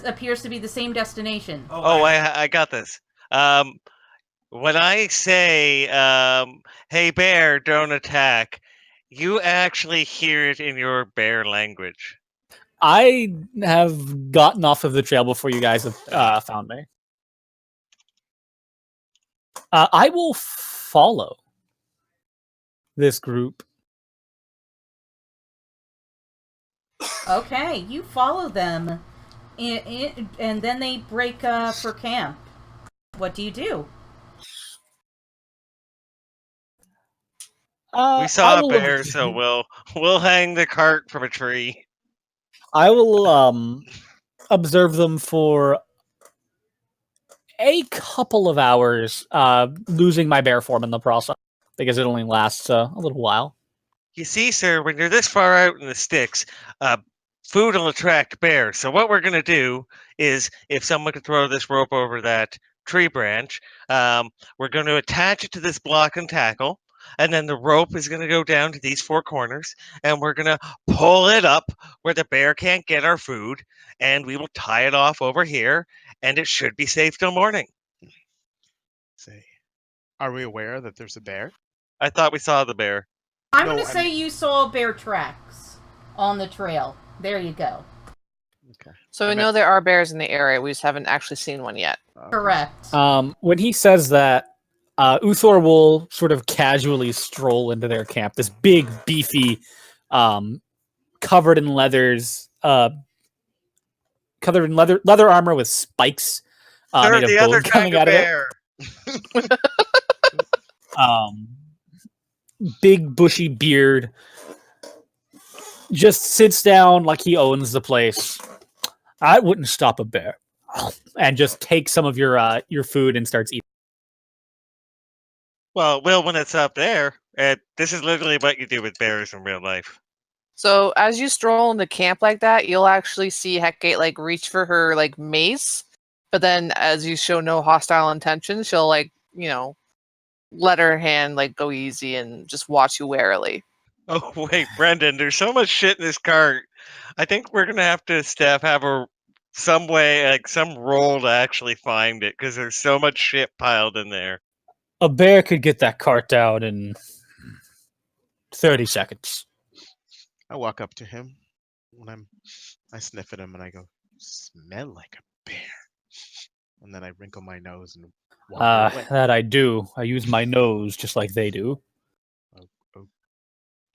appears to be the same destination. Oh, I got this. When I say, "Hey bear, don't attack," you actually hear it in your bear language. I have gotten off of the trail before you guys have found me. I will follow this group. Okay, you follow them, and then they break for camp. What do you do? We saw I a will bear, so we'll hang the cart from a tree. I will observe them for a couple of hours, losing my bear form in the process because it only lasts a little while. You see, sir, when you're this far out in the sticks, food will attract bears. So what we're gonna do is, if someone could throw this rope over that tree branch, we're going to attach it to this block and tackle, and then the rope is gonna go down to these 4 corners, and we're gonna pull it up where the bear can't get our food, and we will tie it off over here, and it should be safe till morning. Say, are we aware that there's a bear? I thought we saw the bear. I'm No, going to say you saw bear tracks on the trail. There you go. Okay. So we know there are bears in the area. We just haven't actually seen one yet. Okay. Correct. When he says that, Uthor will sort of casually stroll into their camp. This big, beefy, covered in leathers, covered in leather armor with spikes Sir, made of the other gold coming kind of out of it. bear. Big bushy beard, just sits down like he owns the place. I wouldn't stop a bear, and just takes some of your food and starts eating. Well, when it's up there, this is literally what you do with bears in real life. So as you stroll into camp like that, you'll actually see Hecate like reach for her like mace, but then as you show no hostile intention, she'll like, let her hand like go easy and just watch you warily. Oh wait, Brendan, there's so much shit in this cart. I think we're gonna have to have some way, like some role to actually find it, because there's so much shit piled in there. A bear could get that cart down in 30 seconds. I walk up to him when I sniff at him and I go, "Smell like a bear," and then I wrinkle my nose and wander away. That I do. I use my nose just like they do.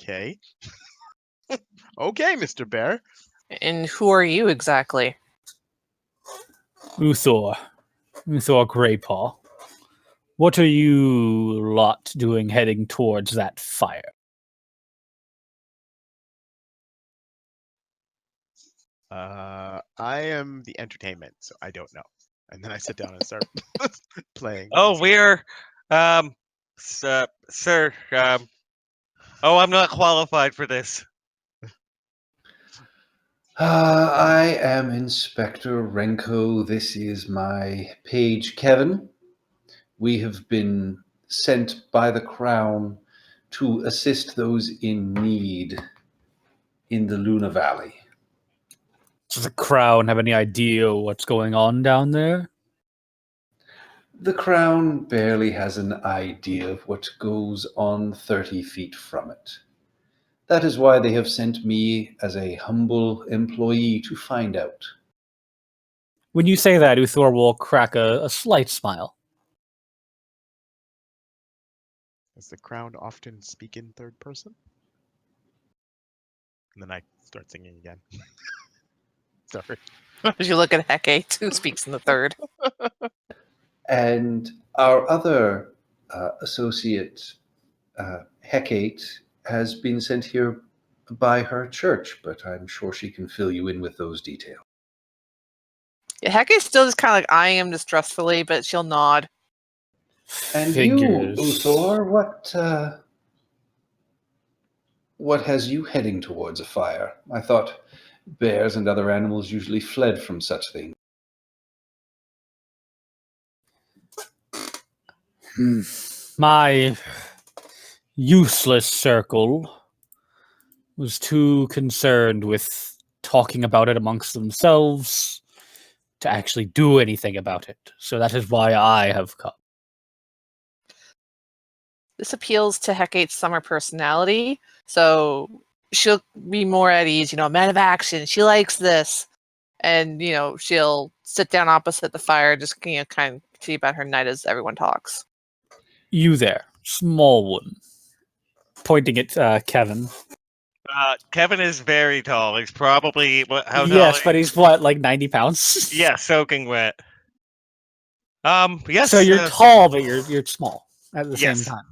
Okay. Okay, Mr. Bear. And who are you exactly? Uthor Greypaw. What are you lot doing heading towards that fire? I am the entertainment, so I don't know. And then I sit down and start playing. Oh, music. we're, sir, I'm not qualified for this. I am Inspector Renko. This is my page, Kevin. We have been sent by the Crown to assist those in need in the Luna Valley. Does the Crown have any idea what's going on down there? The Crown barely has an idea of what goes on 30 feet from it. That is why they have sent me as a humble employee to find out. When you say that, Uthor will crack a slight smile. Does the Crown often speak in third person? And then I start singing again. Sorry. As you look at Hecate, who speaks in the third. And our other associate, Hecate, has been sent here by her church, but I'm sure she can fill you in with those details. Yeah, Hecate's still just kind of like eyeing him distrustfully, but she'll nod. And Figures. you, Uthor, what has you heading towards a fire? I thought bears and other animals usually fled from such things. My useless circle was too concerned with talking about it amongst themselves to actually do anything about it. So that is why I have come. This appeals to Hecate's summer personality, so she'll be more at ease, a man of action. She likes this. And, she'll sit down opposite the fire, just, kind of see about her night as everyone talks. You there, small one. Pointing at Kevin. Kevin is very tall. He's probably, how tall? Yes, but he's what, like 90 pounds? Yeah, soaking wet. Yes. So you're tall, but you're small at the same time.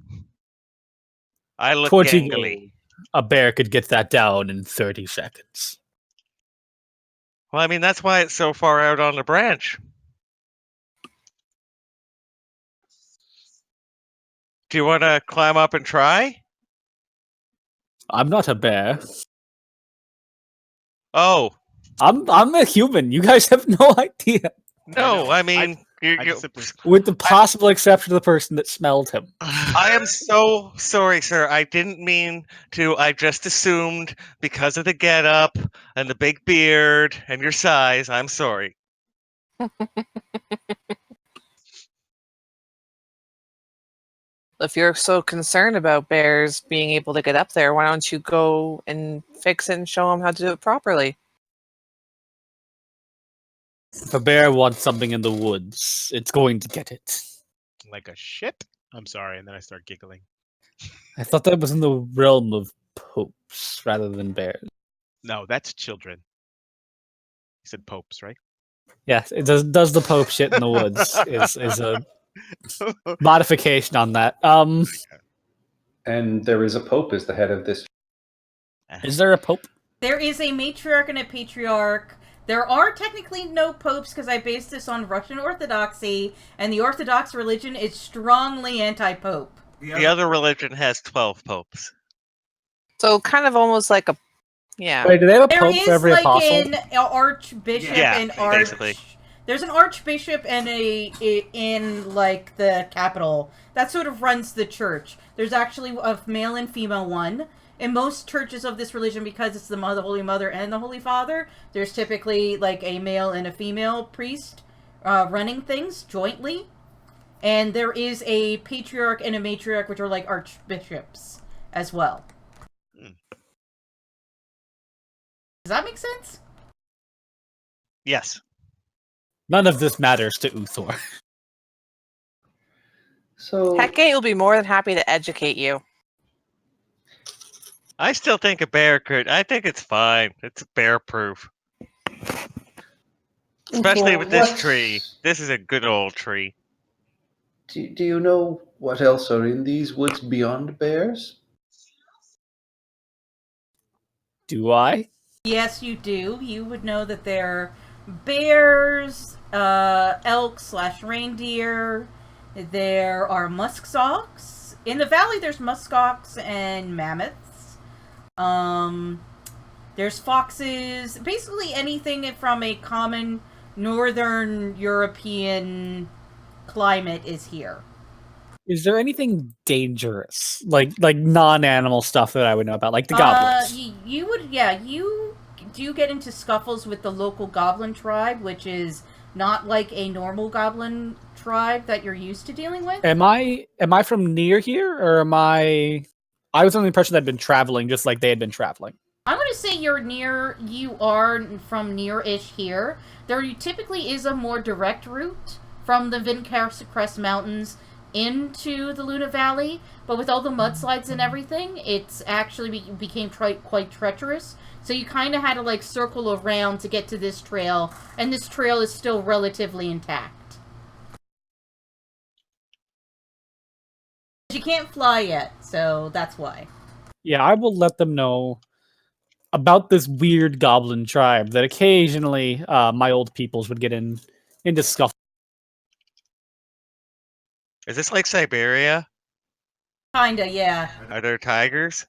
I look Towards you gangly. go, a bear could get that down in 30 seconds. Well, I mean, that's why it's so far out on the branch. Do you want to climb up and try? I'm not a bear. Oh. I'm a human. You guys have no idea. No, I mean, with the possible exception of the person that smelled him. I am so sorry, sir. I didn't mean to. I just assumed because of the getup and the big beard and your size. I'm sorry. If you're so concerned about bears being able to get up there, why don't you go and fix it and show them how to do it properly? If a bear wants something in the woods, it's going to get it. Like a shit? I'm sorry, and then I start giggling. I thought that was in the realm of popes rather than bears. No, that's children. You said popes, right? Yes, it does the pope shit in the woods is a modification on that. And there is a pope as the head of this. Is there a pope? There is a matriarch and a patriarch. There are technically no popes because I based this on Russian Orthodoxy, and the Orthodox religion is strongly anti-pope. The other religion has 12 popes. So kind of almost like a, yeah. Wait, do they have a There pope for is every like apostle? an archbishop Yeah, and basically. There's an archbishop and in like the capital that sort of runs the church. There's actually a male and female one. In most churches of this religion, because it's the Holy Mother and the Holy Father, there's typically like a male and a female priest running things jointly. And there is a patriarch and a matriarch, which are like archbishops as well. Hmm. Does that make sense? Yes. None of this matters to Uthor. So, Hecate will be more than happy to educate you. I still think a bear could. I think it's fine. It's bear proof. Especially Uthor, with this what- tree. This is a good old tree. do you know what else are in these woods beyond bears? Do I? Yes, you do. You would know that they're bears, elk/reindeer. There are muskox. In the valley, there's muskox and mammoths. There's foxes. Basically anything from a common northern European climate is here. Is there anything dangerous, like non-animal stuff that I would know about, like the goblins? You would, yeah, you do get into scuffles with the local goblin tribe, which is not like a normal goblin tribe that you're used to dealing with. Am I from near here, or am I? I was under the impression that I'd been traveling, just like they had been traveling. I'm going to say you are from near-ish here. There typically is a more direct route from the Crest Mountains into the Luna Valley, but with all the mudslides and everything, it's actually became quite treacherous. So you kind of had to like circle around to get to this trail, and this trail is still relatively intact. You can't fly yet, so that's why. Yeah, I will let them know about this weird goblin tribe that occasionally my old peoples would get into scuffle. Is this like Siberia? Kinda, yeah. Are there tigers?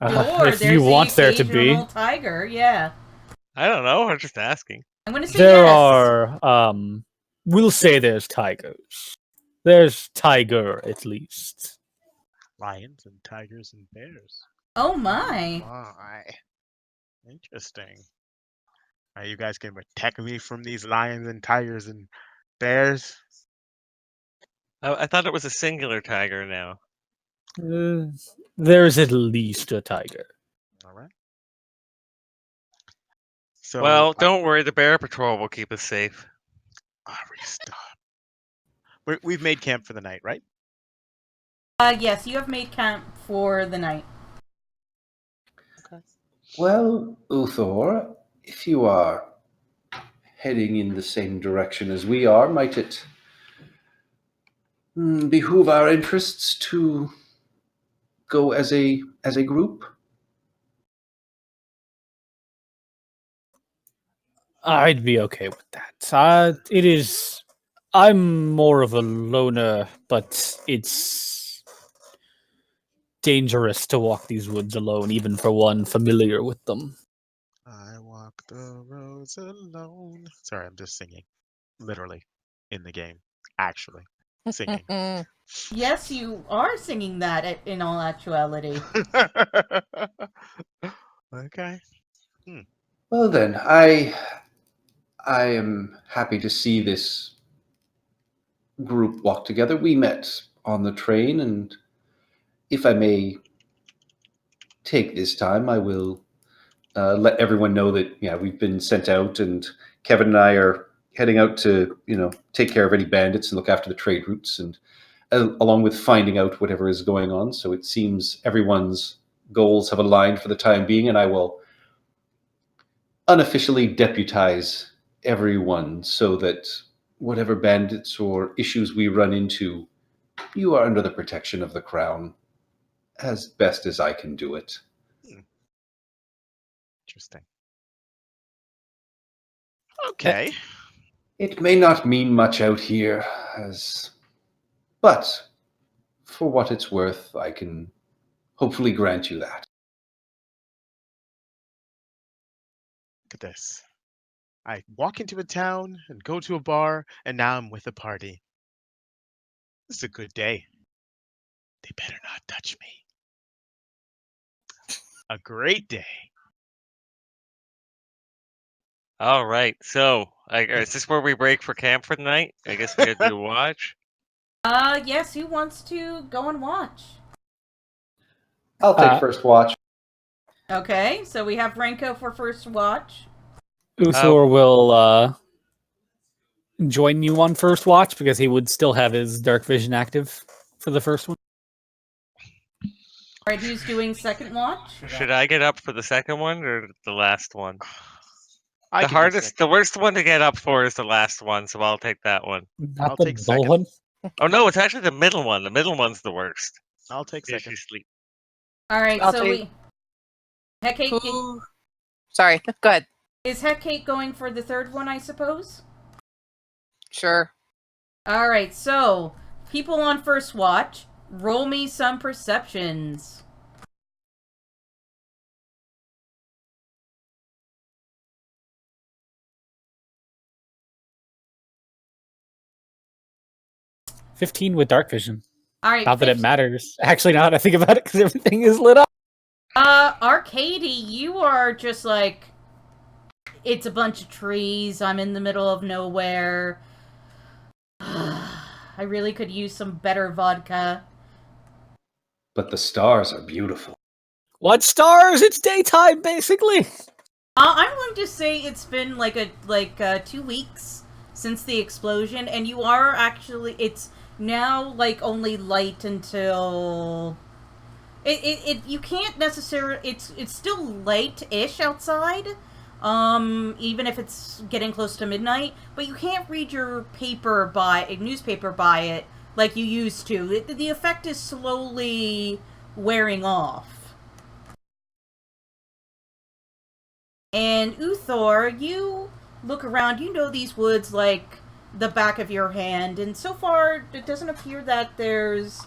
Or If there's you the want there to be, occasional tiger, yeah. I don't know. I'm just asking. I'm gonna say there yes. are. We'll say there's tigers. There's tiger at least. Lions and tigers and bears. Oh my. My. Interesting. Are you guys gonna protect me from these lions and tigers and bears? I thought it was a singular tiger now. There's at least a tiger. All right. So, Well, don't worry. The bear patrol will keep us safe. stop. We've made camp for the night, right? Yes, you have made camp for the night. Okay. Well, Uthor, if you are heading in the same direction as we are, might it behoove our interests to go as a group? I'd be okay with that. It is. I'm more of a loner, but it's dangerous to walk these woods alone, even for one familiar with them. I walk the roads alone. Sorry, I'm just singing. Literally. In the game. Actually. Singing. Yes, you are singing that in all actuality. Okay. Well then, I am happy to see this group walk together. We met on the train, and if I may take this time, I will let everyone know that we've been sent out, and Kevin and I are heading out to take care of any bandits and look after the trade routes, and along with finding out whatever is going on. So it seems everyone's goals have aligned for the time being, and I will unofficially deputize everyone so that whatever bandits or issues we run into, you are under the protection of the crown as best as I can do it. Interesting. Okay. It may not mean much out here, but for what it's worth, I can hopefully grant you that. Look at this. I walk into a town and go to a bar, and now I'm with a party. This is a good day. They better not touch me. A great day. All right. So, is this where we break for camp for the night? I guess we could do a watch. Yes, who wants to go and watch? I'll take first watch. Okay, so we have Renko for first watch. Uthor will join you on first watch because he would still have his dark vision active for the first one. Alright, who's doing second watch? Should I get up for the second one or the last one? I The can do hardest, second. the worst one to get up for is the last one, so I'll take that one. Not I'll the take dull second. one. Oh no, it's actually the middle one. The middle one's the worst. I'll take If second. you sleep. Alright, I'll so take- we... Hecate... Who? Sorry, go ahead. Is Hecate going for the third one, I suppose? Sure. Alright, so, people on first watch, roll me some perceptions. $15 with dark vision. Alright, Not that it matters. Actually, now that I think about it, because everything is lit up. Arcady, you are just like... It's a bunch of trees, I'm in the middle of nowhere. I really could use some better vodka. But the stars are beautiful. What stars? It's daytime, basically. I'm going to say it's been like 2 weeks since the explosion, and you are actually... It's now like only light until... You can't necessarily... It's still light-ish outside, even if it's getting close to midnight, but you can't read your newspaper by it like you used to. The effect is slowly wearing off. And Uthor, you look around, you know these woods like the back of your hand, and so far it doesn't appear that there's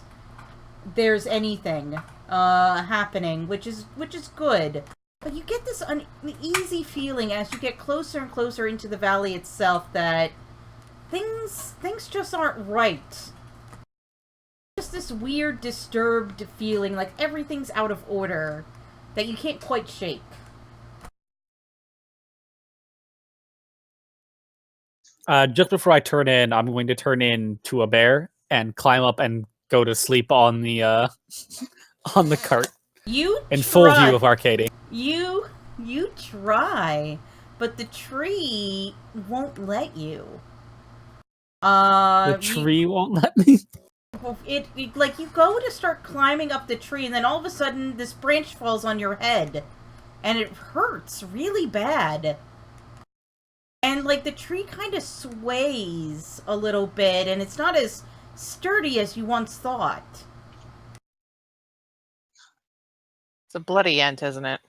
anything happening, which is good. But you get this uneasy feeling as you get closer and closer into the valley itself that things just aren't right. Just this weird, disturbed feeling, like everything's out of order, that you can't quite shake. Just before I turn in, I'm going to turn into a bear and climb up and go to sleep on the on the cart in full view of Arcady. You try, but the tree won't let you. The tree won't let me. It like you go to start climbing up the tree, and then all of a sudden this branch falls on your head, and it hurts really bad. And like the tree kind of sways a little bit, and it's not as sturdy as you once thought. It's a bloody ant, isn't it?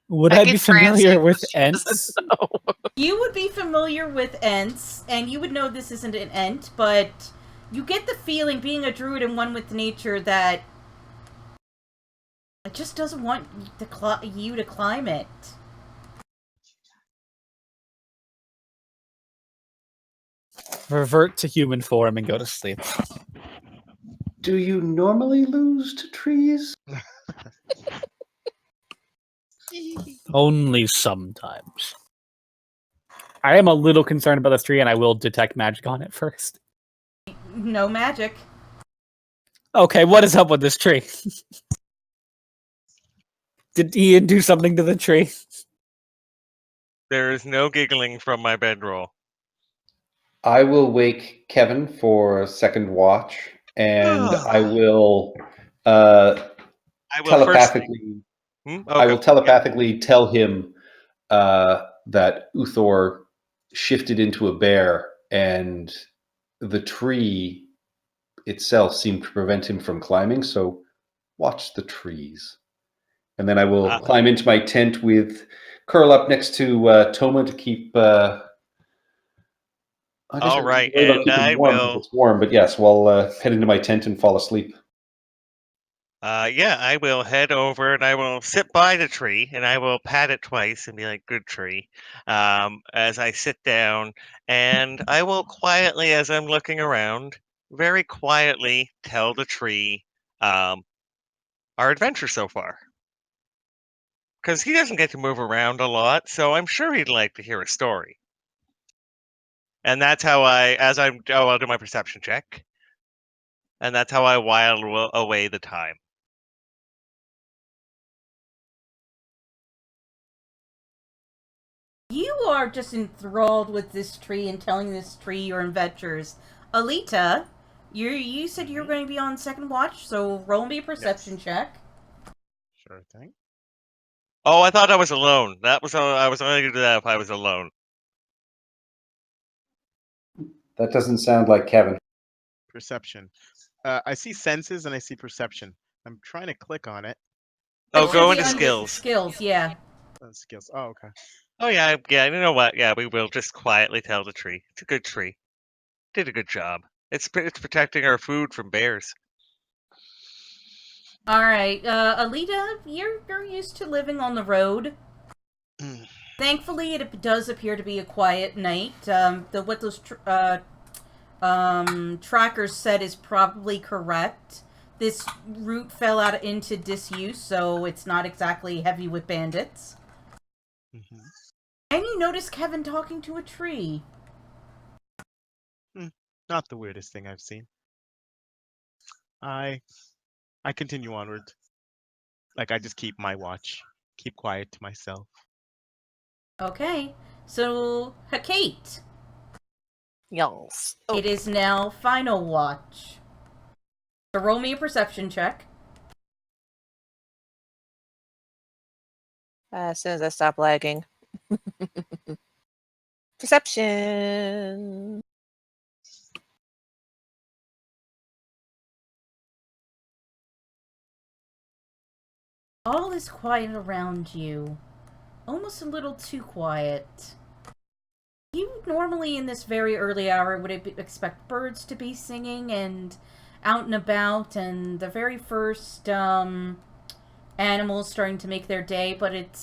Would I I get be familiar trancy, with but she doesn't Ents? know. You would be familiar with Ents, and you would know this isn't an Ent, but you get the feeling, being a druid and one with nature, that it just doesn't want you to climb it. Revert to human form and go to sleep. Do you normally lose to trees? Only sometimes. I am a little concerned about this tree, and I will detect magic on it first. No magic. Okay, what is up with this tree? Did Ian do something to the tree? There is no giggling from my bedroll. I will wake Kevin for second watch, and I will I will telepathically. I will telepathically tell him that Uthor shifted into a bear, and the tree itself seemed to prevent him from climbing. So, watch the trees. And then I will climb into my tent with curl up next to Toma to keep. All right, worry about and keeping I warm if will. it's warm, but yes, we'll head into my tent and fall asleep. Yeah, I will head over and I will sit by the tree and I will pat it twice and be like, "Good tree," as I sit down, and I will quietly, as I'm looking around, very quietly tell the tree um, our adventure so far. Because he doesn't get to move around a lot, so I'm sure he'd like to hear a story. And that's how I'll do my perception check, and that's how I while away the time. You are just enthralled with this tree and telling this tree your adventures. Alita, you said you were going to be on second watch, so roll me a perception check. Sure thing. Oh, I thought I was alone. I was only going to do that if I was alone. That doesn't sound like Kevin. Perception. I see senses and I see perception. I'm trying to click on it. Oh, It should go be into under skills. Skills, yeah. Skills. Oh, okay. Oh yeah, you know what? Yeah, we will just quietly tell the tree. It's a good tree. Did a good job. It's protecting our food from bears. All right, Alita, you're used to living on the road. Thankfully, it does appear to be a quiet night. What those trackers said is probably correct. This route fell out into disuse, so it's not exactly heavy with bandits. Mm-hmm. And you notice Kevin talking to a tree. Not the weirdest thing I've seen. I continue onward. Like, I just keep my watch. Keep quiet to myself. Okay, so Hakate. Yes. It is now final watch. So roll me a perception check. As soon as I stop lagging. Perception. All is quiet around you. Almost a little too quiet. You normally in this very early hour would expect birds to be singing and out and about and the very first animals starting to make their day, but it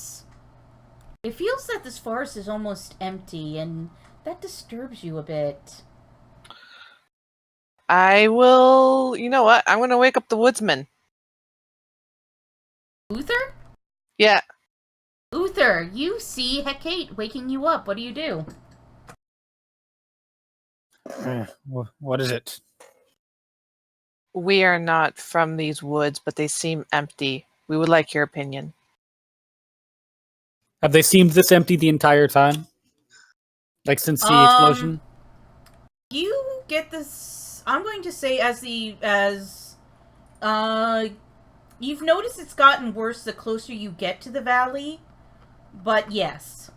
feels that this forest is almost empty and that disturbs you a bit. I will. You know what? I'm going to wake up the woodsman. Uther? Yeah. Uther, you see Hecate waking you up. What do you do? What is it? We are not from these woods, but they seem empty. We would like your opinion. Have they seemed this empty the entire time? Like since the explosion? You get this. I'm going to say you've noticed it's gotten worse the closer you get to the valley, but yes.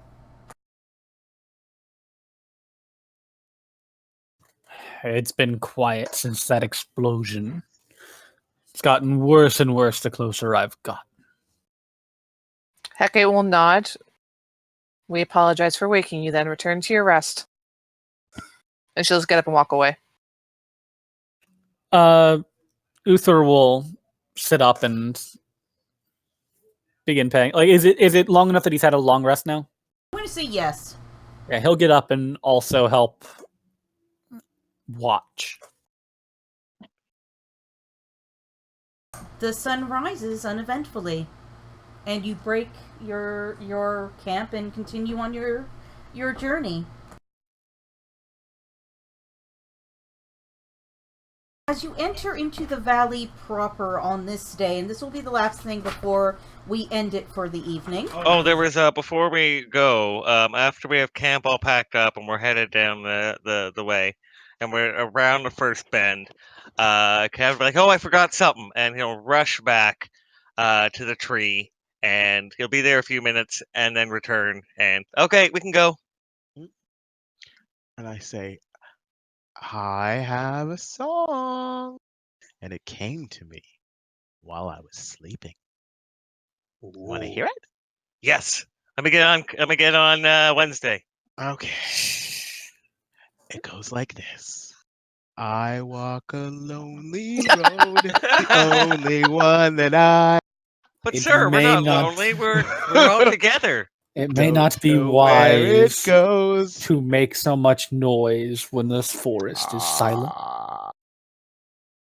It's been quiet since that explosion. It's gotten worse and worse the closer I've gotten. Hecate will nod. We apologize for waking you, then return to your rest. And she'll just get up and walk away. Uther will sit up and begin paying. Like, is it long enough that he's had a long rest now? I'm going to say yes. Yeah, he'll get up and also help watch. The sun rises uneventfully, and you break your camp and continue on your journey. As you enter into the valley proper on this day, and this will be the last thing before we end it for the evening. Oh, there was before we go, after we have camp all packed up and we're headed down the way, and we're around the first bend, Kev will be like, "Oh, I forgot something," and he'll rush back to the tree, and he'll be there a few minutes and then return, and okay, we can go. And I say, I have a song. And it came to me while I was sleeping. Want to hear it? Yes. I'm gonna get on Wednesday. Okay. It goes like this. I walk a lonely road, the only one that I But It sir, we're may not not- lonely. We're all together. It may don't not be know where it wise goes. to make so much noise when this forest is silent. Ah.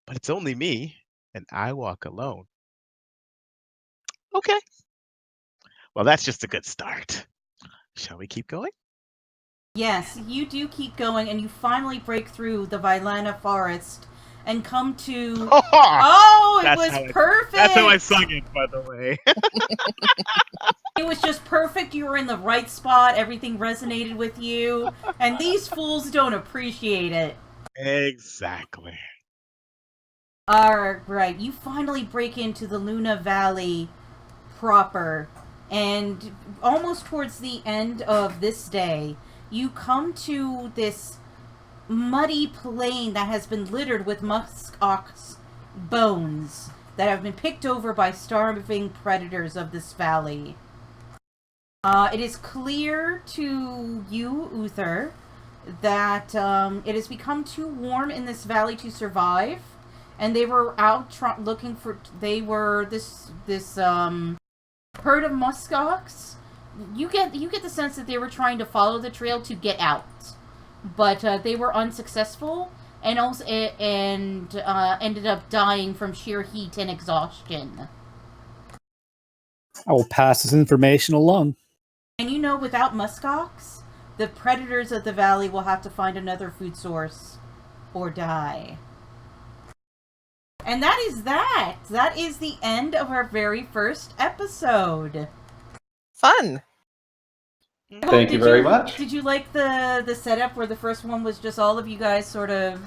But it's only me, and I walk alone. Okay. Well, that's just a good start. Shall we keep going? Yes, you do keep going, and you finally break through the Vilana forest and come to. Oh, it was perfect! That's how I sung it, by the way. It was just perfect. You were in the right spot. Everything resonated with you, and these fools don't appreciate it. Exactly. Alright, you finally break into the Luna Valley proper, and almost towards the end of this day, you come to this muddy plain that has been littered with musk ox bones that have been picked over by starving predators of this valley. It is clear to you, Uther, that it has become too warm in this valley to survive, and they were out looking for. They were this herd of muskox. You get the sense that they were trying to follow the trail to get out, but they were unsuccessful, and also ended up dying from sheer heat and exhaustion. I will pass this information along. And you know, without muskox, the predators of the valley will have to find another food source or die. And that is that. That is the end of our very first episode. Fun. Thank you very much. Did you like the setup where the first one was just all of you guys sort of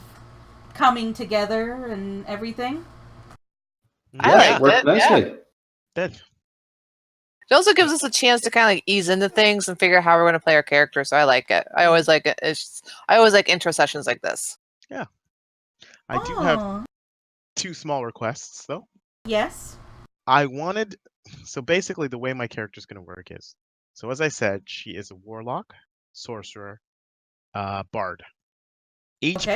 coming together and everything? I Yeah, liked it worked it, nicely. Did. It also gives us a chance to kind of like ease into things and figure out how we're going to play our character. So I like it. I always like it. I always like intro sessions like this. I do have 2 small requests, though. Yes. So basically the way my character's going to work is, so as I said, she is a warlock, sorcerer, bard. Each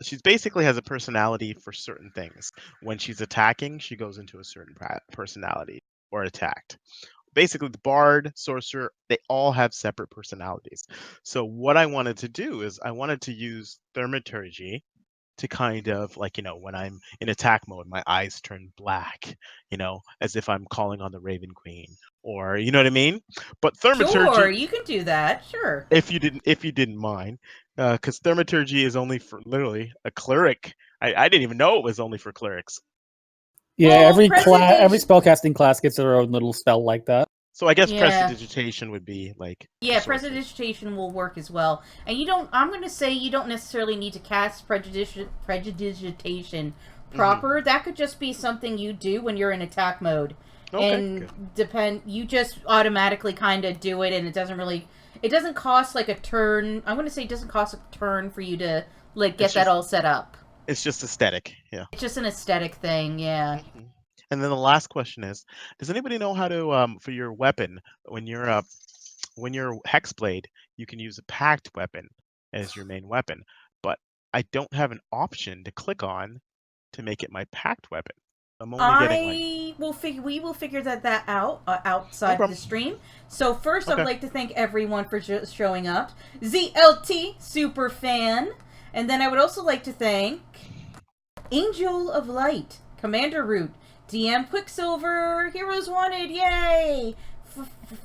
she basically has a personality for certain things. When she's attacking, she goes into a certain personality or attacked. Basically, the bard, sorcerer, they all have separate personalities. So what I wanted to do is I wanted to use thaumaturgy to kind of like, when I'm in attack mode, my eyes turn black, as if I'm calling on the Raven Queen, or you know what I mean? But thaumaturgy, Sure, you can do that. Sure. if you didn't mind, because thaumaturgy is only for literally a cleric. I didn't even know it was only for clerics. Yeah, Well, every presentation- spellcasting class gets their own little spell like that. So I guess Yeah. prestidigitation would be like Yeah, sorcerer. prestidigitation will work as well. And I'm going to say you don't necessarily need to cast prestidigitation proper. That could just be something you do when you're in attack mode. Okay, And good. you just automatically kind of do it, and it doesn't cost like a turn. I'm going to say it doesn't cost a turn for you to like get that all set up. It's just aesthetic, yeah. It's just an aesthetic thing, yeah. Mhm. And then the last question is, does anybody know how to for your weapon, when you're hexblade, you can use a pact weapon as your main weapon, but I don't have an option to click on to make it my pact weapon. I'm only getting We will figure that out outside of the stream. So first, I would like to thank everyone for showing up. ZLT super fan, and then I would also like to thank Angel of Light, Commander Root, DM Quicksilver, Heroes Wanted, yay!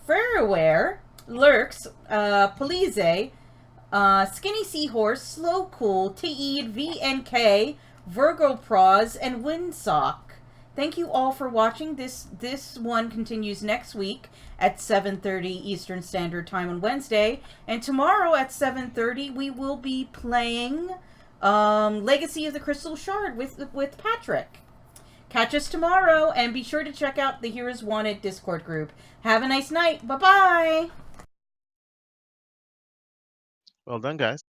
Fairware, Lurks, Polize, Skinny Seahorse, Slow Cool, Teed, VNK, Virgo Pros, and Windsock. Thank you all for watching. This one continues next week at 7:30 Eastern Standard Time on Wednesday, and tomorrow at 7:30 we will be playing Legacy of the Crystal Shard with Patrick. Catch us tomorrow, and be sure to check out the Heroes Wanted Discord group. Have a nice night. Bye-bye. Well done, guys.